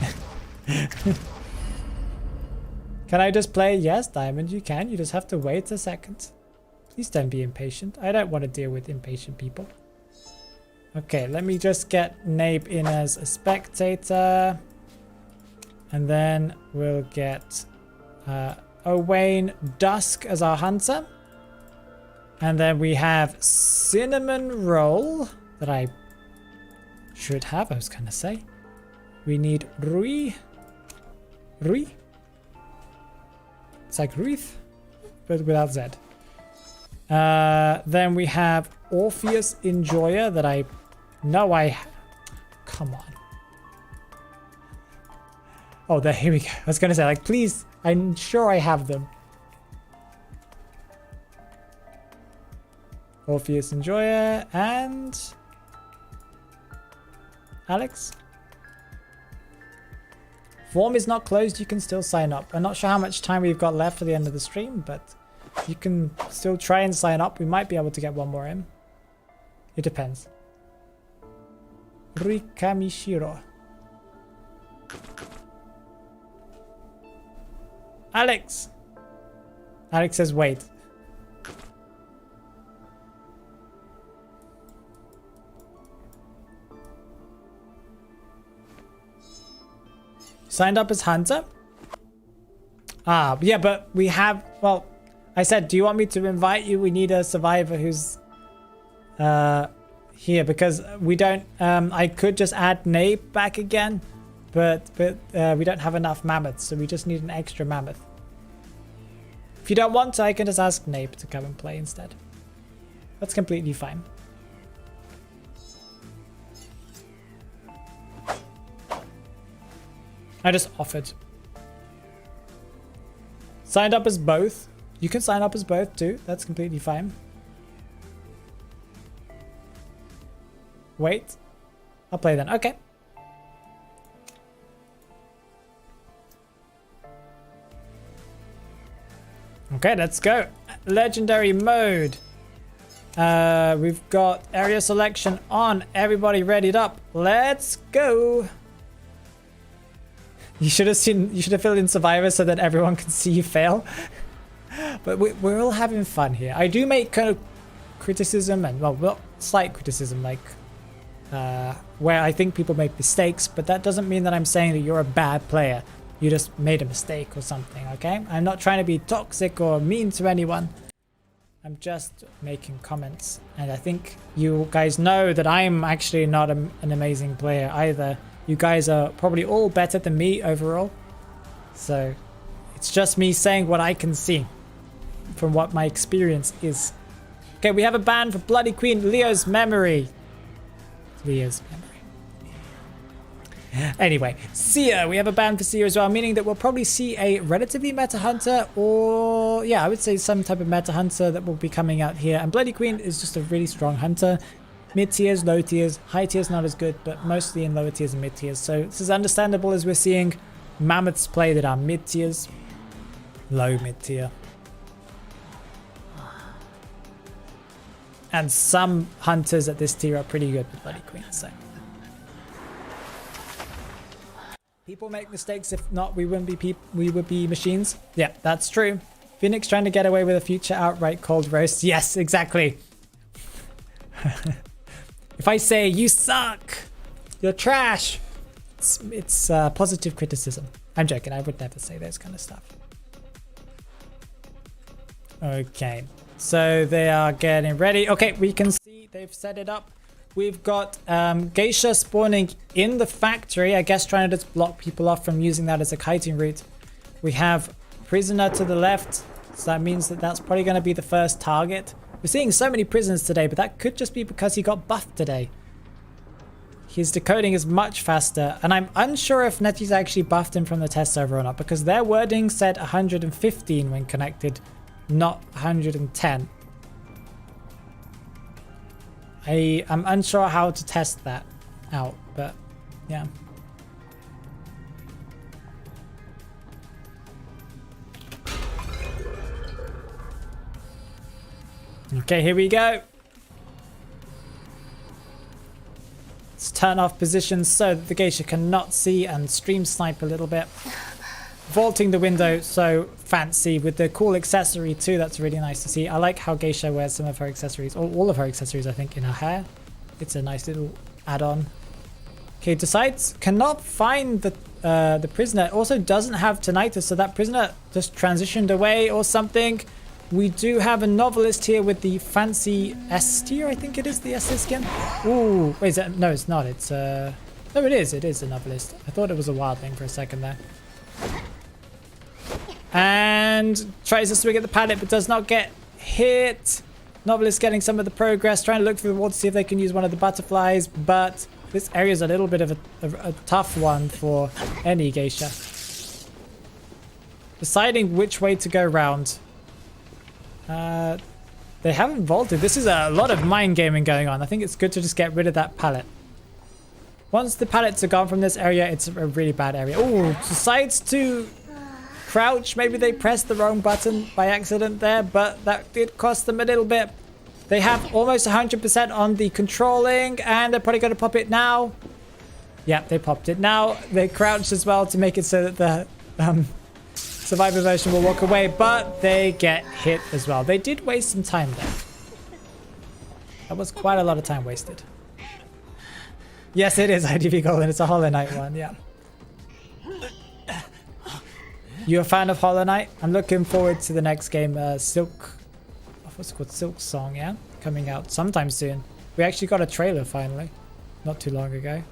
Can I just play? Yes, Diamond, you can. You just have to wait a second. Please don't be impatient. I don't want to deal with impatient people. Okay, let me just get Nabe in as a spectator. And then we'll get Owain Dusk as our hunter. And then we have Cinnamon Roll that I should have, I was going to say. We need Rui. Rui? It's like Ruith, but without Z. Then we have Orpheus Enjoyer that I know I... Come on. Oh, there, here we go. I was going to say, like, please, I'm sure I have them. Orpheus Enjoyer and... Alex? Form is not closed, you can still sign up. I'm not sure how much time we've got left for the end of the stream, but you can still try and sign up. We might be able to get one more in. It depends. Rikamishiro. Alex! Alex says wait. Signed up as hunter? Ah, yeah, but we have... Well, I said, do you want me to invite you? We need a survivor who's here because we don't... I could just add Nabe back again, but we don't have enough mammoths, so we just need an extra mammoth. If you don't want to, I can just ask Nabe to come and play instead. That's completely fine. I just offered. Signed up as both. You can sign up as both too. That's completely fine. Wait. I'll play then. Okay. Okay, let's go. Legendary mode. We've got area selection on. Everybody readied up. Let's go. You should have filled in Survivor so that everyone can see you fail. But we're all having fun here. I do make kind of criticism and, well, slight criticism, like where I think people make mistakes, but that doesn't mean that I'm saying that you're a bad player. You just made a mistake or something, okay? I'm not trying to be toxic or mean to anyone. I'm just making comments. And I think you guys know that I'm actually not an amazing player either. You guys are probably all better than me overall. So it's just me saying what I can see from what my experience is. Okay, we have a ban for Bloody Queen, Leo's Memory. Leo's Memory. Anyway, Seer. We have a ban for Seer as well, meaning that we'll probably see a relatively meta hunter or, yeah, I would say some type of meta hunter that will be coming out here. And Bloody Queen is just a really strong hunter. Mid tiers, low tiers, high tiers not as good, but mostly in lower tiers and mid tiers. So this is understandable as we're seeing mammoths play that are mid tiers, low mid tier. And some hunters at this tier are pretty good with Bloody Queen, so. People make mistakes, if not, we would be machines. Yeah, that's true. Phoenix trying to get away with a future outright cold roast. Yes, exactly. If I say, you suck, you're trash, it's positive criticism. I'm joking, I would never say those kind of stuff. Okay, so they are getting ready. Okay, we can see they've set it up. We've got Geisha spawning in the factory, I guess trying to just block people off from using that as a kiting route. We have Prisoner to the left, so that means that that's probably going to be the first target. We're seeing so many prisoners today, but that could just be because he got buffed today. His decoding is much faster, and I'm unsure if Netties actually buffed him from the test server or not, because their wording said 115 when connected, not 110. I'm unsure how to test that. out, but yeah. Okay, here we go. Let's turn off positions so that the geisha cannot see and stream snipe a little bit. Vaulting the window, so fancy with the cool accessory too. That's really nice to see. I like how geisha wears some of her accessories, or all of her accessories, I think, in her hair. It's a nice little add-on. Okay, decides cannot find the prisoner. Also doesn't have tinnitus, so that prisoner just transitioned away or something. We do have a novelist here with the fancy S tier, I think it is the S skin. Ooh, wait, is that? No, it's not. It's no, it is. It is a novelist. I thought it was a wild thing for a second there. And tries to swing at the pallet, but does not get hit. Novelist getting some of the progress, trying to look through the wall to see if they can use one of the butterflies, but this area is a little bit of a tough one for any geisha. Deciding which way to go round. They haven't vaulted. This is a lot of mind gaming going on. I think it's good to just get rid of that pallet. Once the pallets are gone from this area, it's a really bad area. Oh, decides to crouch. Maybe they pressed the wrong button by accident there, but that did cost them a little bit. They have almost 100% on the controlling, and they're probably going to pop it now. Yeah, they popped it. Now they crouched as well to make it so that the survivor version will walk away, but they get hit as well. They did waste some time there. That was quite a lot of time wasted. Yes, it is IDV Golden. It's a Hollow Knight one, yeah. You a fan of Hollow Knight? I'm looking forward to the next game, Silk. What's it called? Silk Song, yeah? Coming out sometime soon. We actually got a trailer finally, not too long ago.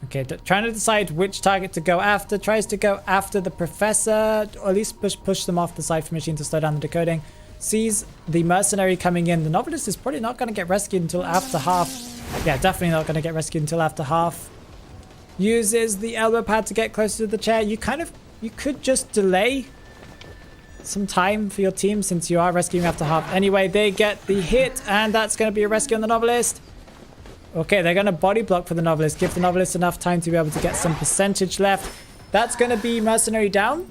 Okay, trying to decide which target to go after. Tries to go after the professor, or at least push them off the cipher machine to slow down the decoding. Sees the mercenary coming in. The novelist is probably not going to get rescued until after half. Yeah, definitely not going to get rescued until after half. Uses the elbow pad to get closer to the chair. You could just delay some time for your team since you are rescuing after half. Anyway, they get the hit, and that's going to be a rescue on the novelist. Okay, they're going to body block for the novelist. Give the novelist enough time to be able to get some percentage left. That's going to be mercenary down,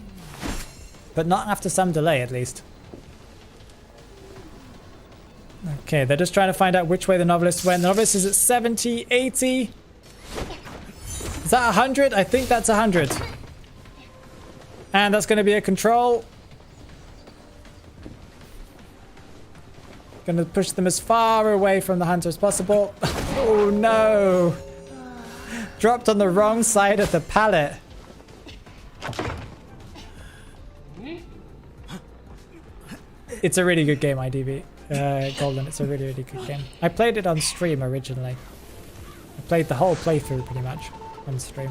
but not after some delay at least. Okay, they're just trying to find out which way the novelist went. The novelist is at 70, 80. Is that 100? I think that's 100. And that's going to be a control. Going to push them as far away from the hunter as possible. Oh no! Dropped on the wrong side of the pallet. It's a really good game, IDV. Golden, it's a really, really good game. I played it on stream originally. I played the whole playthrough pretty much on stream.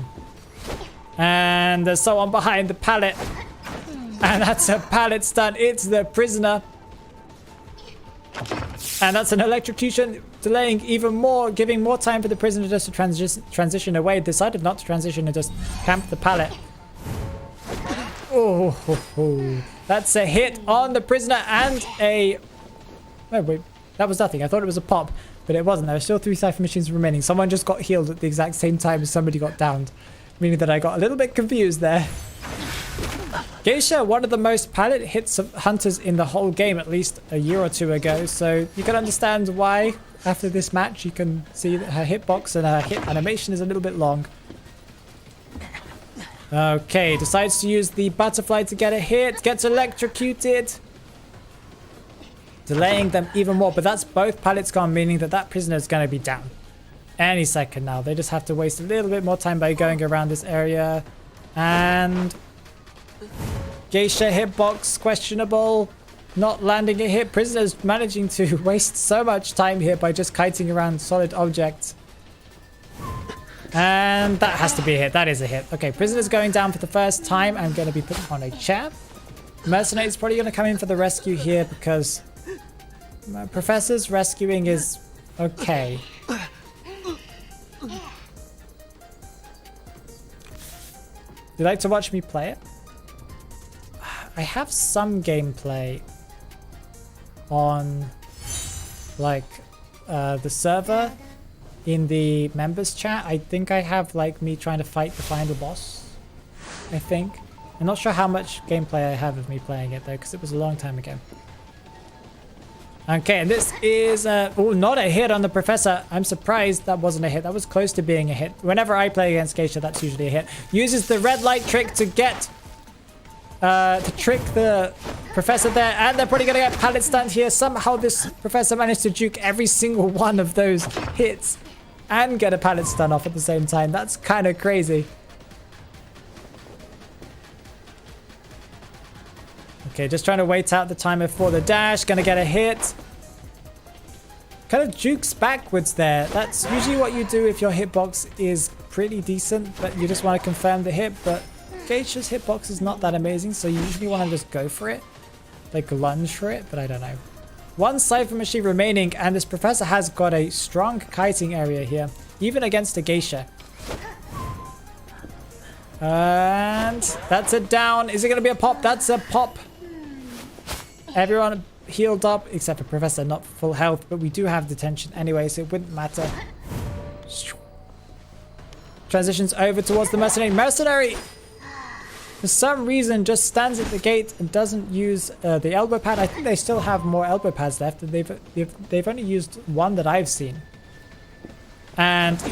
And there's someone behind the pallet. And that's a pallet stun. It's the prisoner. And that's an electrocution, delaying even more, giving more time for the prisoner just to transition away. Decided not to transition and just camp the pallet. Oh, that's a hit on the prisoner and a... No, wait, that was nothing. I thought it was a pop, but it wasn't. There were still 3 cipher machines remaining. Someone just got healed at the exact same time as somebody got downed, meaning that I got a little bit confused there. Geisha, one of the most pallet hits of hunters in the whole game, at least a year or two ago. So you can understand why, after this match, you can see that her hitbox and her hit animation is a little bit long. Okay, decides to use the butterfly to get a hit. Gets electrocuted. Delaying them even more. But that's both pallets gone, meaning that that prisoner is going to be down any second now. They just have to waste a little bit more time by going around this area. And... Geisha hitbox questionable, not landing a hit. Prisoners managing to waste so much time here by just kiting around solid objects. And that has to be a hit. That is a hit. Okay, prisoners going down for the first time. I'm going to be put on a chair. Mercenary is probably going to come in for the rescue here because Professor's rescuing is okay. You like to watch me play it? I have some gameplay on like the server in the members chat. I think I have like me trying to fight the final boss. I think. I'm not sure how much gameplay I have of me playing it though, because it was a long time ago. Okay, and this is oh, not a hit on the professor. I'm surprised that wasn't a hit. That was close to being a hit. Whenever I play against Geisha, that's usually a hit. Uses the red light trick to get to trick the professor there, and they're probably gonna get pallet stunned here. Somehow this professor managed to juke every single one of those hits and get a pallet stun off at the same time. That's kind of crazy. Okay, just trying to wait out the timer for the dash. Gonna get a hit. Kind of jukes backwards there. That's usually what you do if your hitbox is pretty decent, but you just want to confirm the hit. But Geisha's hitbox is not that amazing, so you usually want to just go for it. Like lunge for it, but I don't know. One Cypher machine remaining, and this professor has got a strong kiting area here, even against a Geisha. And that's a down. Is it going to be a pop? That's a pop. Everyone healed up, except for Professor, not full health, but we do have detention anyway, so it wouldn't matter. Transitions over towards the mercenary. Mercenary, for some reason, just stands at the gate and doesn't use the elbow pad. I think they still have more elbow pads left, and they've only used one that I've seen. And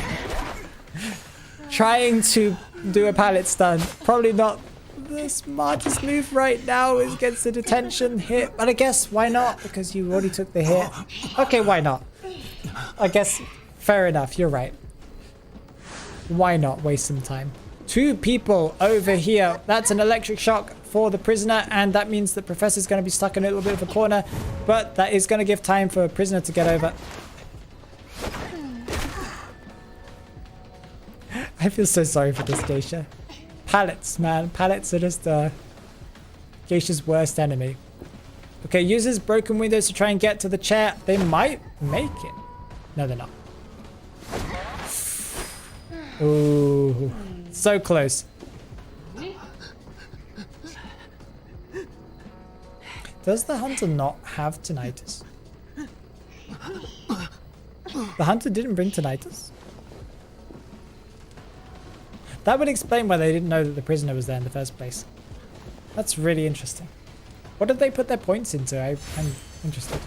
trying to do a pallet stun, probably not the smartest move right now. Is against the detention hit, but I guess why not, because you already took the hit. Okay, why not? I guess fair enough, you're right. Why not waste some time? Two people over here. That's an electric shock for the prisoner, and that means the professor's going to be stuck in a little bit of a corner, but that is going to give time for a prisoner to get over. I feel so sorry for this Geisha. Pallets, man. Pallets are just Geisha's worst enemy. Okay, uses broken windows to try and get to the chair. They might make it. No, they're not. Ooh, so close. Does the hunter not have tinnitus? The hunter didn't bring tinnitus? That would explain why they didn't know that the prisoner was there in the first place. That's really interesting. What did they put their points into? I'm interested.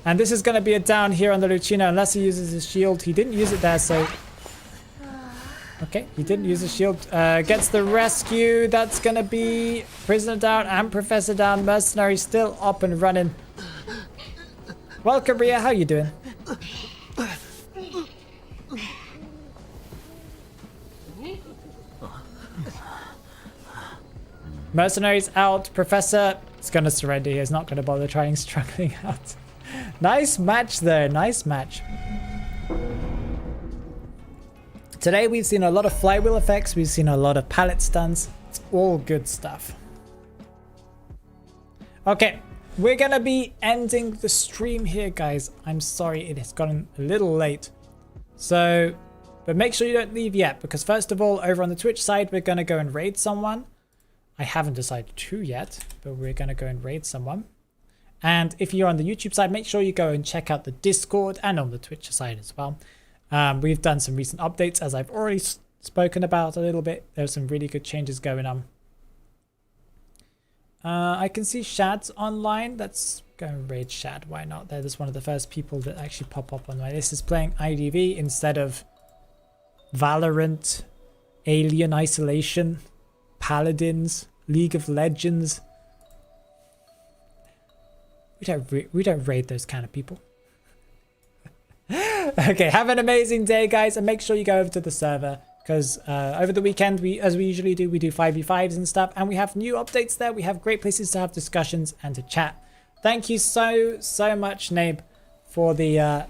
And this is going to be a down here on the Lucino unless he uses his shield. He didn't use it there, so... Okay, he didn't use his shield. Gets the rescue. That's going to be prisoner down and professor down. Mercenary still up and running. Welcome, Ria. How you doing? Mercenaries out. Professor is going to surrender. He is not going to bother trying struggling out. Nice match there. Nice match. Today we've seen a lot of flywheel effects. We've seen a lot of pallet stuns. It's all good stuff. Okay. We're going to be ending the stream here, guys. I'm sorry it has gotten a little late. So, but make sure you don't leave yet, because first of all, over on the Twitch side, we're going to go and raid someone. I haven't decided who yet, but we're going to go and raid someone. And if you're on the YouTube side, make sure you go and check out the Discord and on the Twitch side as well. We've done some recent updates, as I've already spoken about a little bit. There's some really good changes going on. I can see Shad's online. Let's go and raid Shad. Why not? They're just one of the first people that actually pop up on my list. Is playing IDV instead of Valorant, Alien Isolation, Paladins, League of Legends. We don't raid those kind of people. Okay, have an amazing day, guys, and make sure you go over to the server, because over the weekend, as we usually do, we do 5v5s and stuff, and we have new updates there. We have great places to have discussions and to chat. Thank you so much, Nabe, for the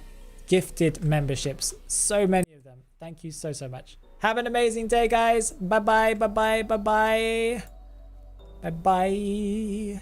gifted memberships. So many of them. Thank you so much. Have an amazing day, guys. Bye-bye, bye-bye, bye-bye. Bye-bye.